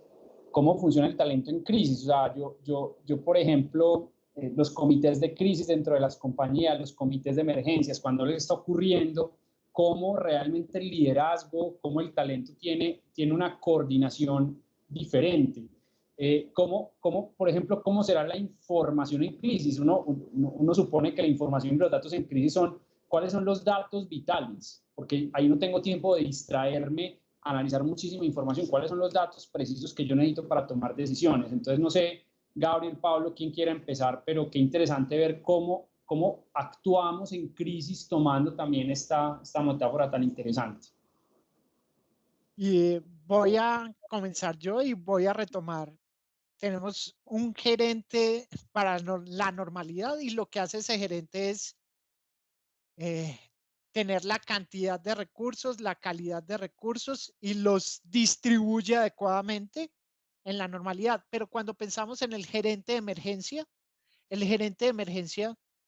cómo funciona el talento en crisis. O sea, yo por ejemplo, los comités de crisis dentro de las compañías, los comités de emergencias, cuando les está ocurriendo, cómo realmente el liderazgo, cómo el talento tiene una coordinación diferente. Por ejemplo, cómo será la información en crisis. Uno supone que la información y los datos en crisis son cuáles son los datos vitales, porque ahí no tengo tiempo de distraerme, analizar muchísima información, cuáles son los datos precisos que yo necesito para tomar decisiones. Entonces, no sé, Gabriel, Pablo, quién quiera empezar, pero qué interesante ver cómo actuamos en crisis tomando también esta metáfora tan interesante. Y voy a comenzar yo y voy a retomar. Tenemos un gerente para la normalidad y lo que hace ese gerente es tener la cantidad de recursos, la calidad de recursos y los distribuye adecuadamente en la normalidad. Pero cuando pensamos en el gerente de emergencia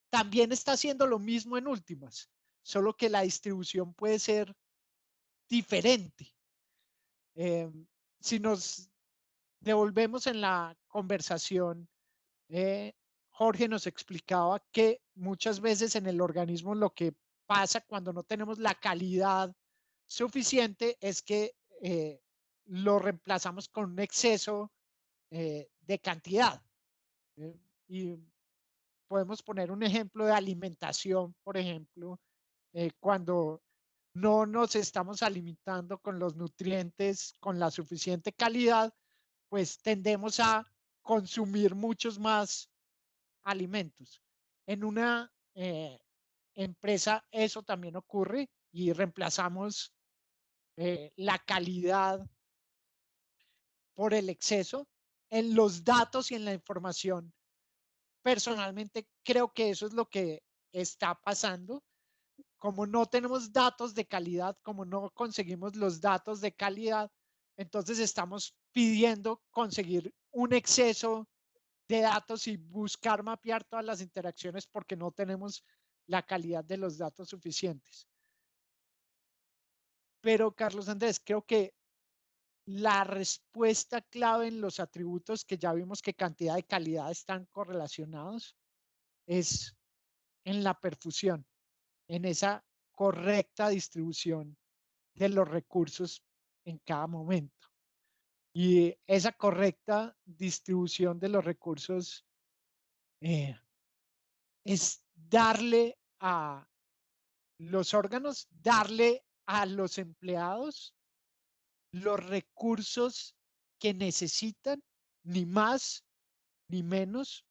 también está haciendo lo mismo en últimas, solo que la distribución puede ser diferente. Si nos devolvemos en la conversación, Jorge nos explicaba que muchas veces en el organismo lo que pasa cuando no tenemos la calidad suficiente es que lo reemplazamos con un exceso de cantidad. Y podemos poner un ejemplo de alimentación, por ejemplo, cuando no nos estamos alimentando con los nutrientes con la suficiente calidad, pues tendemos a consumir muchos más alimentos. En una empresa eso también ocurre y reemplazamos la calidad por el exceso en los datos y en la información. Personalmente creo que eso es lo que está pasando. Como no tenemos datos de calidad, como no conseguimos los datos de calidad, entonces estamos pidiendo conseguir un exceso de datos y buscar mapear todas las interacciones porque no tenemos la calidad de los datos suficientes. Pero Carlos Andrés, creo que la respuesta clave en los atributos que ya vimos que cantidad y calidad están correlacionados es en la perfusión, en esa correcta distribución de los recursos en cada momento. Y esa correcta distribución de los recursos es darle a los órganos, darle a los empleados los recursos que necesitan, ni más ni menos,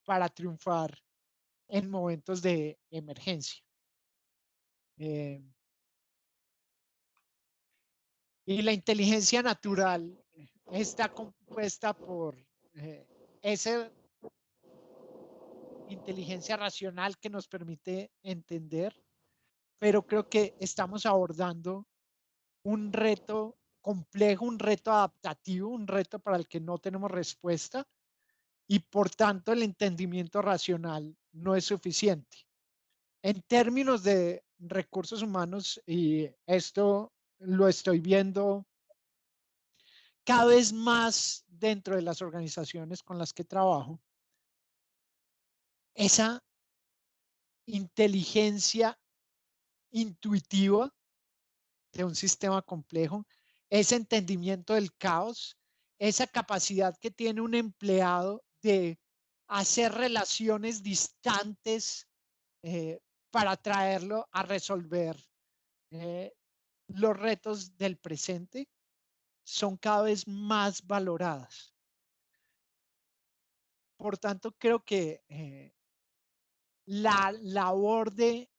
para triunfar en momentos de emergencia. Y la inteligencia natural está compuesta por esa inteligencia racional que nos permite entender, pero creo que estamos abordando un reto complejo, un reto adaptativo, un reto para el que no tenemos respuesta y por tanto el entendimiento racional no es suficiente. En términos de recursos humanos, y esto lo estoy viendo cada vez más dentro de las organizaciones con las que trabajo, esa inteligencia intuitiva de un sistema complejo, ese entendimiento del caos, esa capacidad que tiene un empleado de hacer relaciones distantes para traerlo a resolver eh, los retos del presente, son cada vez más valoradas. Por tanto, creo que la labor de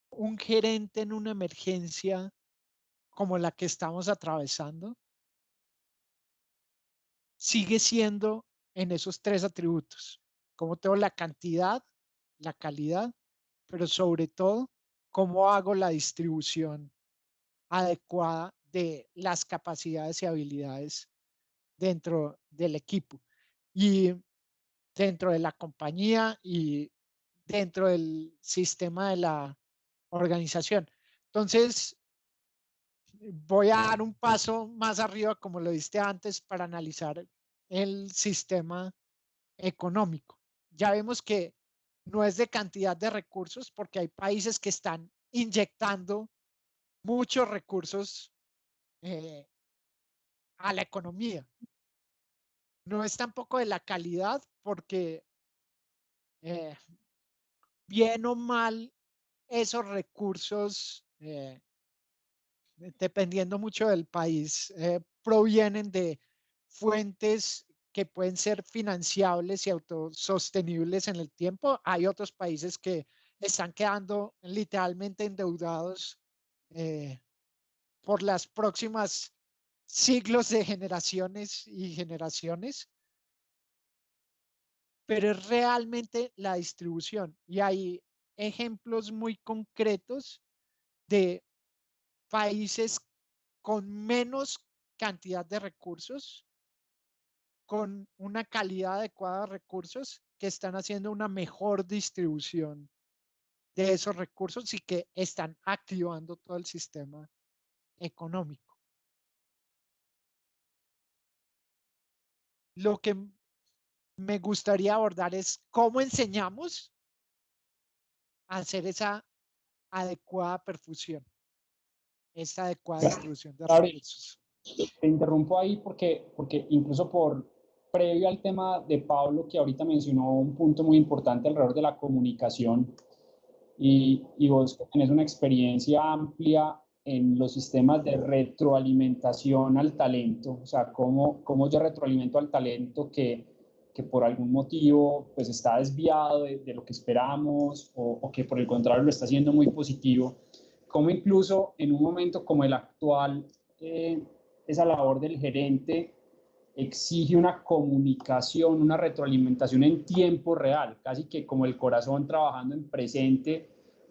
un gerente en una emergencia como la que estamos atravesando sigue siendo en esos tres atributos. Como tengo la cantidad, la calidad, pero sobre todo, cómo hago la distribución adecuada de las capacidades y habilidades dentro del equipo y dentro de la compañía y dentro del sistema de la organización. Entonces, voy a dar un paso más arriba, como lo diste antes, para analizar el sistema económico. Ya vemos que no es de cantidad de recursos, porque hay países que están inyectando muchos recursos eh, a la economía. No es tampoco de la calidad, porque eh, bien o mal, esos recursos, dependiendo mucho del país, provienen de fuentes que pueden ser financiables y autosostenibles en el tiempo. Hay otros países que están quedando literalmente endeudados eh, por las próximas siglos de generaciones y generaciones, pero es realmente la distribución. Y hay ejemplos muy concretos de países con menos cantidad de recursos, con una calidad adecuada de recursos, que están haciendo una mejor distribución de esos recursos y que están activando todo el sistema económico. Lo que me gustaría abordar es cómo enseñamos a hacer esa adecuada perfusión, esa adecuada distribución de Gabriel, recursos. te interrumpo ahí porque incluso previo al tema de Pablo, que ahorita mencionó un punto muy importante alrededor de la comunicación, y vos que tenés una experiencia amplia en los sistemas de retroalimentación al talento, o sea, cómo yo retroalimento al talento que por algún motivo pues está desviado de lo que esperamos o que por el contrario lo está haciendo muy positivo, cómo incluso en un momento como el actual, esa labor del gerente exige una comunicación, una retroalimentación en tiempo real, casi que como el corazón trabajando en presente,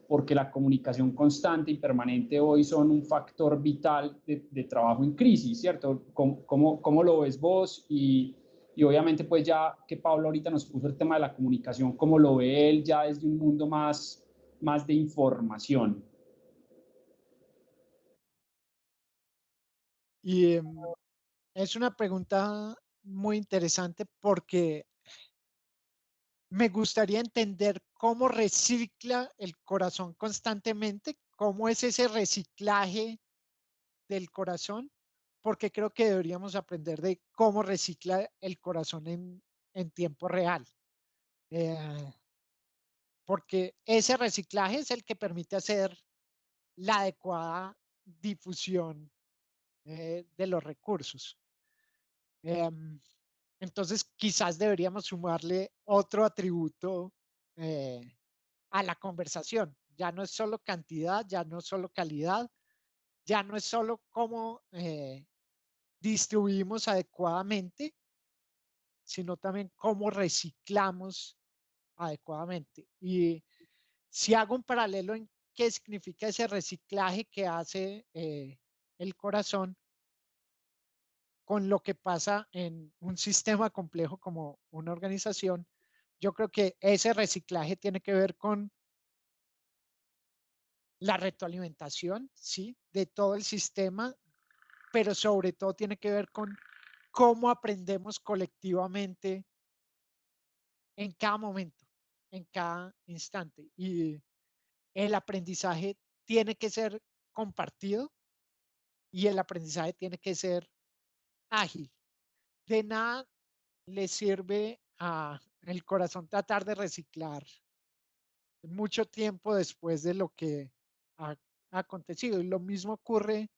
porque la comunicación constante y permanente hoy son un factor vital de trabajo en crisis, ¿cierto? ¿Cómo lo ves vos? Y obviamente pues ya que Pablo ahorita nos puso el tema de la comunicación, ¿cómo lo ve él ya desde un mundo más de información? Y es una pregunta muy interesante porque me gustaría entender cómo recicla el corazón constantemente, cómo es ese reciclaje del corazón, porque creo que deberíamos aprender de cómo recicla el corazón en tiempo real. Eh, porque ese reciclaje es el que permite hacer la adecuada difusión de los recursos. Em, entonces, quizás deberíamos sumarle otro atributo eh, a la conversación. Ya no es solo cantidad, ya no es solo calidad, ya no es solo cómo distribuimos adecuadamente, sino también cómo reciclamos adecuadamente. Y si hago un paralelo en qué significa ese reciclaje que hace el corazón con lo que pasa en un sistema complejo como una organización, yo creo que ese reciclaje tiene que ver con la retroalimentación, ¿sí? De todo el sistema, pero sobre todo tiene que ver con cómo aprendemos colectivamente en cada momento, en cada instante. Y el aprendizaje tiene que ser compartido, y el aprendizaje tiene que ser ágil. De nada le sirve a el corazón tratar de reciclar mucho tiempo después de lo que ha acontecido. Y lo mismo ocurre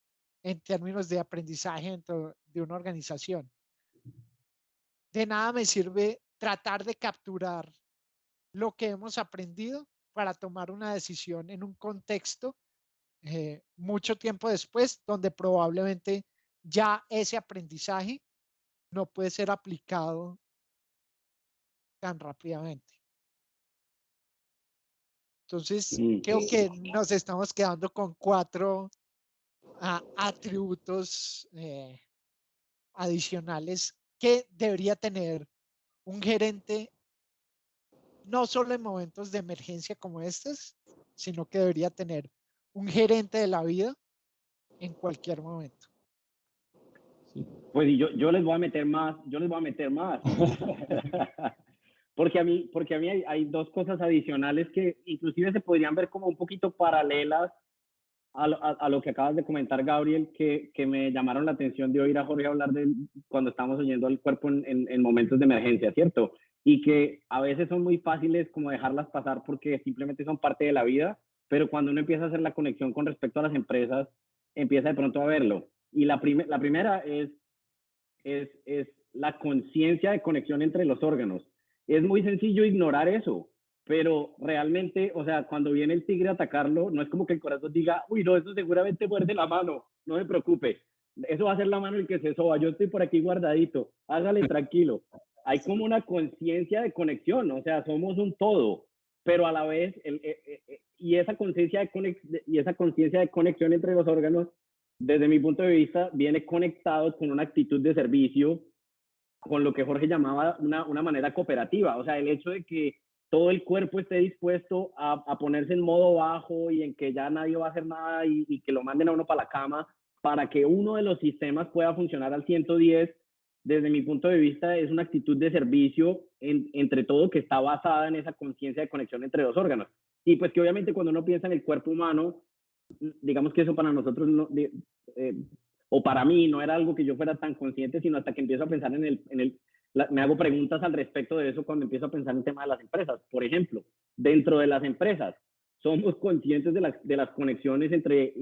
en términos de aprendizaje dentro de una organización. De nada me sirve tratar de capturar lo que hemos aprendido para tomar una decisión en un contexto mucho tiempo después, donde probablemente ya ese aprendizaje no puede ser aplicado tan rápidamente. Entonces, creo que nos estamos quedando con 4 atributos adicionales que debería tener un gerente, no solo en momentos de emergencia como estos, sino que debería tener un gerente de la vida en cualquier momento. Pues yo les voy a meter más, porque a mí hay 2 cosas adicionales que inclusive se podrían ver como un poquito paralelas a lo que acabas de comentar, Gabriel, que me llamaron la atención de oír a Jorge hablar de cuando estamos oyendo al cuerpo en momentos de emergencia, ¿cierto? Y que a veces son muy fáciles como dejarlas pasar porque simplemente son parte de la vida, pero cuando uno empieza a hacer la conexión con respecto a las empresas, empieza de pronto a verlo. Y la primera es la conciencia de conexión entre los órganos. Es muy sencillo ignorar eso, pero realmente, o sea, cuando viene el tigre a atacarlo, no es como que el corazón diga, uy, no, eso seguramente muerde la mano, no me preocupe, eso va a ser la mano el que se soba, yo estoy por aquí guardadito, hágale tranquilo. Hay como una conciencia de conexión, o sea, somos un todo, pero a la vez, y esa conciencia de conexión entre los órganos, desde mi punto de vista, viene conectado con una actitud de servicio, con lo que Jorge llamaba una manera cooperativa. O sea, el hecho de que todo el cuerpo esté dispuesto a ponerse en modo bajo y en que ya nadie va a hacer nada y que lo manden a uno para la cama para que uno de los sistemas pueda funcionar al 110, desde mi punto de vista, es una actitud de servicio entre todo que está basada en esa conciencia de conexión entre los órganos. Y pues que obviamente cuando uno piensa en el cuerpo humano, digamos que eso para nosotros, o para mí, no era algo que yo fuera tan consciente, sino hasta que empiezo a pensar me hago preguntas al respecto de eso cuando empiezo a pensar en el tema de las empresas. Por ejemplo, dentro de las empresas, somos conscientes de las conexiones entre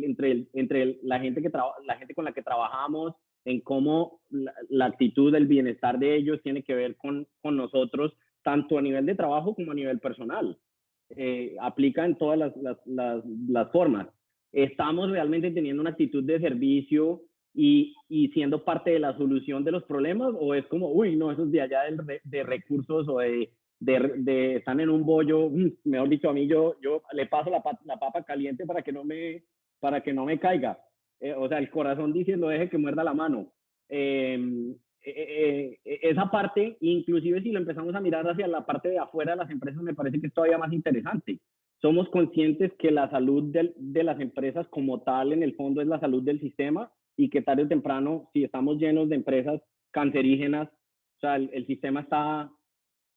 la gente con la que trabajamos, en cómo la actitud, el bienestar de ellos tiene que ver con nosotros, tanto a nivel de trabajo como a nivel personal. Aplica en todas las formas. ¿Estamos realmente teniendo una actitud de servicio y siendo parte de la solución de los problemas? ¿O es como, uy, no, esos de allá de recursos o están en un bollo, mejor dicho, a mí yo le paso la papa caliente para que no me caiga? O sea, el corazón diciendo, deje que muerda la mano. Esa parte, inclusive si lo empezamos a mirar hacia la parte de afuera de las empresas, me parece que es todavía más interesante. Somos conscientes que la salud de las empresas como tal, en el fondo, es la salud del sistema y que tarde o temprano, si estamos llenos de empresas cancerígenas, o sea, el sistema está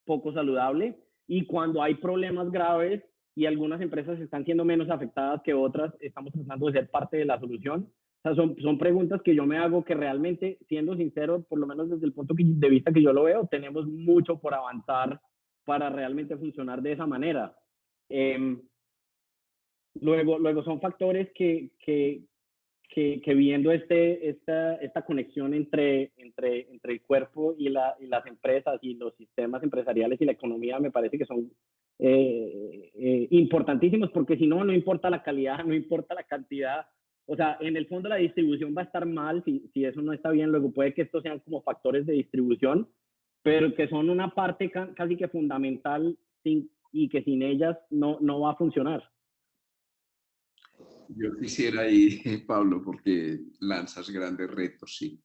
poco saludable, y cuando hay problemas graves y algunas empresas están siendo menos afectadas que otras, estamos tratando de ser parte de la solución. O sea, son preguntas que yo me hago que realmente, siendo sincero, por lo menos desde el punto de vista que yo lo veo, tenemos mucho por avanzar para realmente funcionar de esa manera. Luego son factores que viendo esta conexión entre el cuerpo y las empresas y los sistemas empresariales y la economía, me parece que son importantísimos, porque si no, no importa la calidad, no importa la cantidad. O sea, en el fondo la distribución va a estar mal si eso no está bien. Luego puede que estos sean como factores de distribución, pero que son una parte casi que fundamental y que sin ellas no va a funcionar. Yo quisiera ir, Pablo, porque lanzas grandes retos, sí.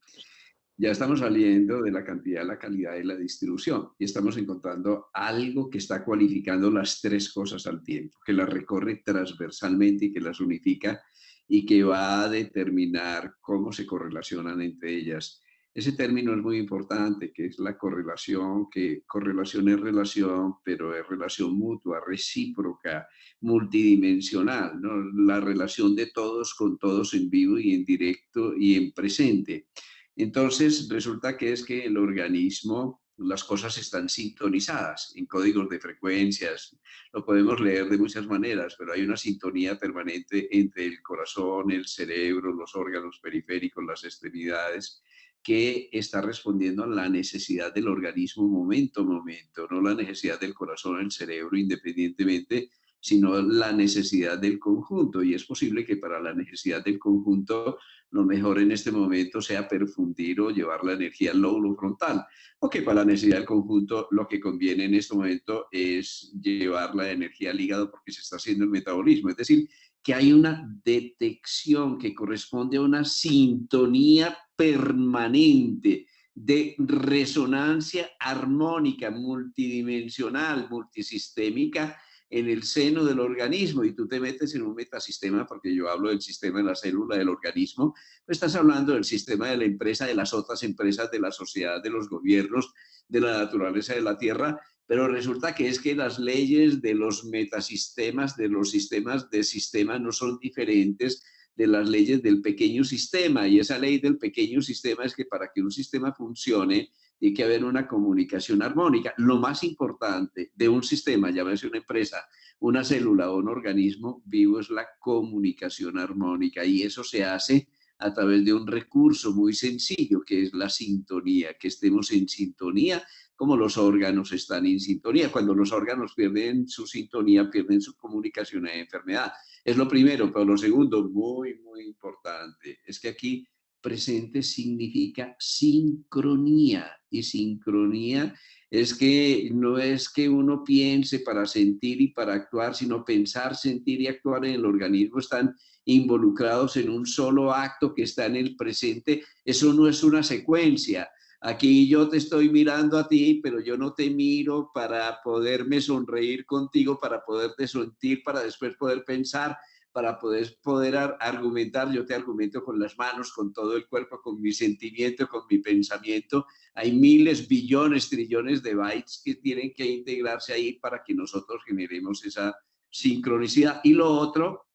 Ya estamos saliendo de la cantidad, la calidad y la distribución y estamos encontrando algo que está cualificando las 3 cosas al tiempo, que las recorre transversalmente y que las unifica y que va a determinar cómo se correlacionan entre ellas. Ese término es muy importante, que es la correlación, que correlación es relación, pero es relación mutua, recíproca, multidimensional, ¿no? La relación de todos con todos en vivo y en directo y en presente. Entonces, resulta que es que el organismo, las cosas están sintonizadas en códigos de frecuencias. Lo podemos leer de muchas maneras, pero hay una sintonía permanente entre el corazón, el cerebro, los órganos periféricos, las extremidades, que está respondiendo a la necesidad del organismo momento a momento, no la necesidad del corazón o el cerebro independientemente, sino la necesidad del conjunto. Y es posible que para la necesidad del conjunto lo mejor en este momento sea perfundir o llevar la energía al lóbulo frontal, o que para la necesidad del conjunto lo que conviene en este momento es llevar la energía al hígado porque se está haciendo el metabolismo. Es decir, que hay una detección que corresponde a una sintonía permanente de resonancia armónica, multidimensional, multisistémica en el seno del organismo, y tú te metes en un metasistema, porque yo hablo del sistema de la célula del organismo, pues estás hablando del sistema de la empresa, de las otras empresas, de la sociedad, de los gobiernos, de la naturaleza de la Tierra, pero resulta que es que las leyes de los metasistemas, de los sistemas de sistemas, no son diferentes de las leyes del pequeño sistema. Y esa ley del pequeño sistema es que para que un sistema funcione, tiene que haber una comunicación armónica. Lo más importante de un sistema, llámese una empresa, una célula o un organismo vivo, es la comunicación armónica. Y eso se hace a través de un recurso muy sencillo, que es la sintonía, que estemos en sintonía, como los órganos están en sintonía. Cuando los órganos pierden su sintonía, pierden su comunicación, hay enfermedad. Es lo primero, pero lo segundo, muy, muy importante, es que aquí presente significa sincronía, y sincronía es que no es que uno piense para sentir y para actuar, sino pensar, sentir y actuar en el organismo están involucrados en un solo acto que está en el presente. Eso no es una secuencia. Aquí yo te estoy mirando a ti, pero yo no te miro para poderme sonreír contigo, para poderte sentir, para después poder pensar, para poder argumentar. Yo te argumento con las manos, con todo el cuerpo, con mi sentimiento, con mi pensamiento. Hay miles, billones, trillones de bytes que tienen que integrarse ahí para que nosotros generemos esa sincronicidad. Y lo otro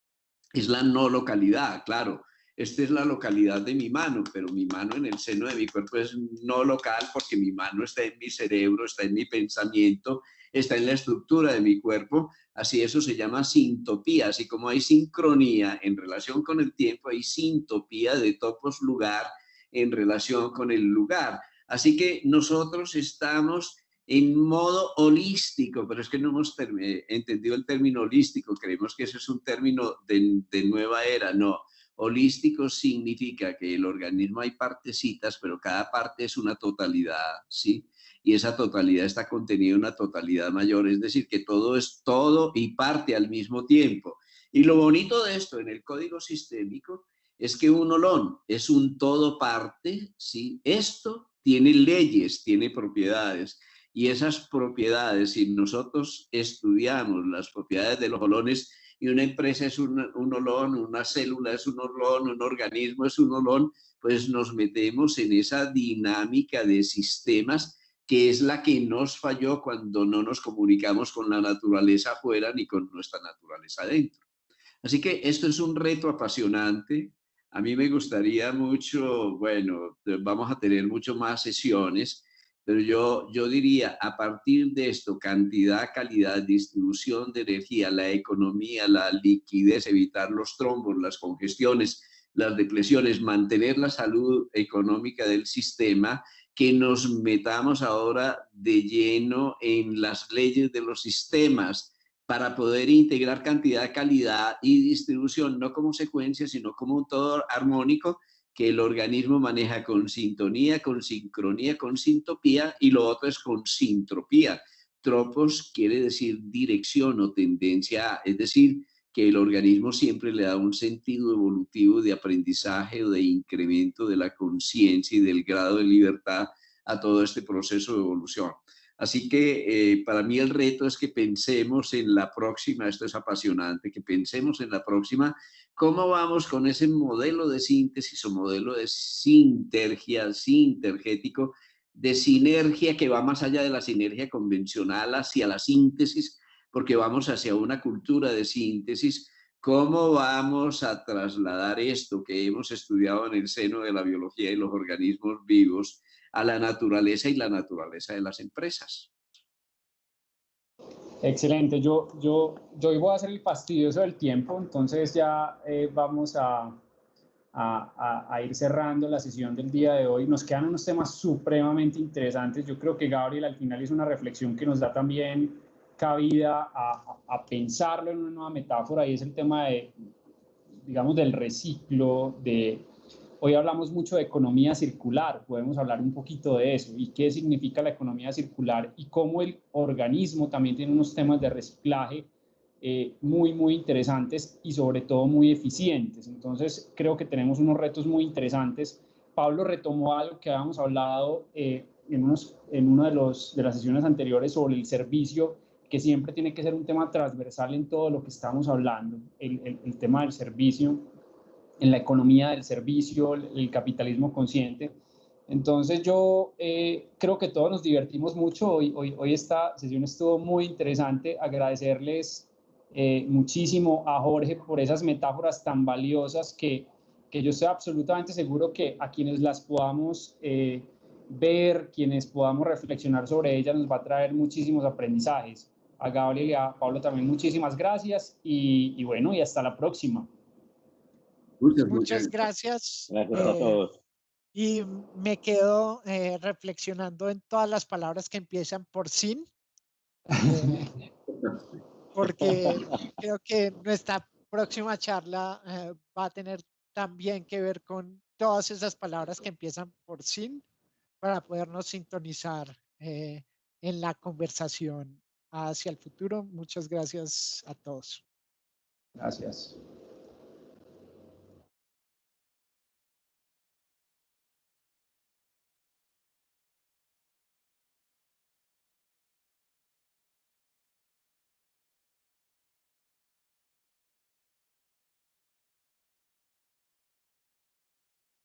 es la no localidad, claro. Esta es la localidad de mi mano, pero mi mano en el seno de mi cuerpo es no local porque mi mano está en mi cerebro, está en mi pensamiento, está en la estructura de mi cuerpo. Así eso se llama sintopía. Así como hay sincronía en relación con el tiempo, hay sintopía de topos lugar en relación con el lugar. Así que nosotros estamos en modo holístico, pero es que no hemos entendido el término holístico, creemos que ese es un término de nueva era. No, holístico significa que el organismo hay partecitas, pero cada parte es una totalidad, ¿sí? Y esa totalidad está contenida en una totalidad mayor, es decir, que todo es todo y parte al mismo tiempo. Y lo bonito de esto en el código sistémico es que un holón es un todo parte, ¿sí? Esto tiene leyes, tiene propiedades. Y esas propiedades, si nosotros estudiamos las propiedades de los holones, y una empresa es un holón, una célula es un holón, un organismo es un holón, pues nos metemos en esa dinámica de sistemas que es la que nos falló cuando no nos comunicamos con la naturaleza afuera ni con nuestra naturaleza adentro. Así que esto es un reto apasionante. A mí me gustaría mucho, bueno, vamos a tener mucho más sesiones, pero yo diría, a partir de esto, cantidad, calidad, distribución de energía, la economía, la liquidez, evitar los trombos, las congestiones, las depresiones, mantener la salud económica del sistema, que nos metamos ahora de lleno en las leyes de los sistemas para poder integrar cantidad, calidad y distribución, no como secuencia, sino como un todo armónico que el organismo maneja con sintonía, con sincronía, con sintopía, y lo otro es con sintropía. Tropos quiere decir dirección o tendencia, es decir, que el organismo siempre le da un sentido evolutivo de aprendizaje o de incremento de la conciencia y del grado de libertad a todo este proceso de evolución. Así que para mí el reto es que pensemos en la próxima, esto es apasionante, que pensemos en la próxima, cómo vamos con ese modelo de síntesis o modelo de sintergético, de sinergia que va más allá de la sinergia convencional hacia la síntesis, porque vamos hacia una cultura de síntesis. ¿Cómo vamos a trasladar esto que hemos estudiado en el seno de la biología y los organismos vivos a la naturaleza y la naturaleza de las empresas? Excelente, yo voy a hacer el fastidioso del tiempo, entonces ya vamos a ir cerrando la sesión del día de hoy. Nos quedan unos temas supremamente interesantes. Yo creo que Gabriel al final hizo una reflexión que nos da también cabida a pensarlo en una nueva metáfora, y es el tema de, digamos, del reciclo. Hoy hablamos mucho de economía circular, podemos hablar un poquito de eso y qué significa la economía circular y cómo el organismo también tiene unos temas de reciclaje muy interesantes y sobre todo muy eficientes. Entonces creo que tenemos unos retos muy interesantes. Pablo retomó algo que habíamos hablado en una de las sesiones anteriores sobre el servicio, que siempre tiene que ser un tema transversal en todo lo que estamos hablando, el tema del servicio, en la economía del servicio, el capitalismo consciente. Entonces yo creo que todos nos divertimos mucho. Hoy esta sesión estuvo muy interesante. Agradecerles muchísimo a Jorge por esas metáforas tan valiosas que yo estoy absolutamente seguro que a quienes las podamos ver, quienes podamos reflexionar sobre ellas, nos va a traer muchísimos aprendizajes. A Gabriel y a Pablo también muchísimas gracias y bueno, y hasta la próxima. Muchas gracias. Gracias a todos. Y me quedo reflexionando en todas las palabras que empiezan por sin, porque creo que nuestra próxima charla va a tener también que ver con todas esas palabras que empiezan por sin, para podernos sintonizar en la conversación hacia el futuro. Muchas gracias a todos. Gracias.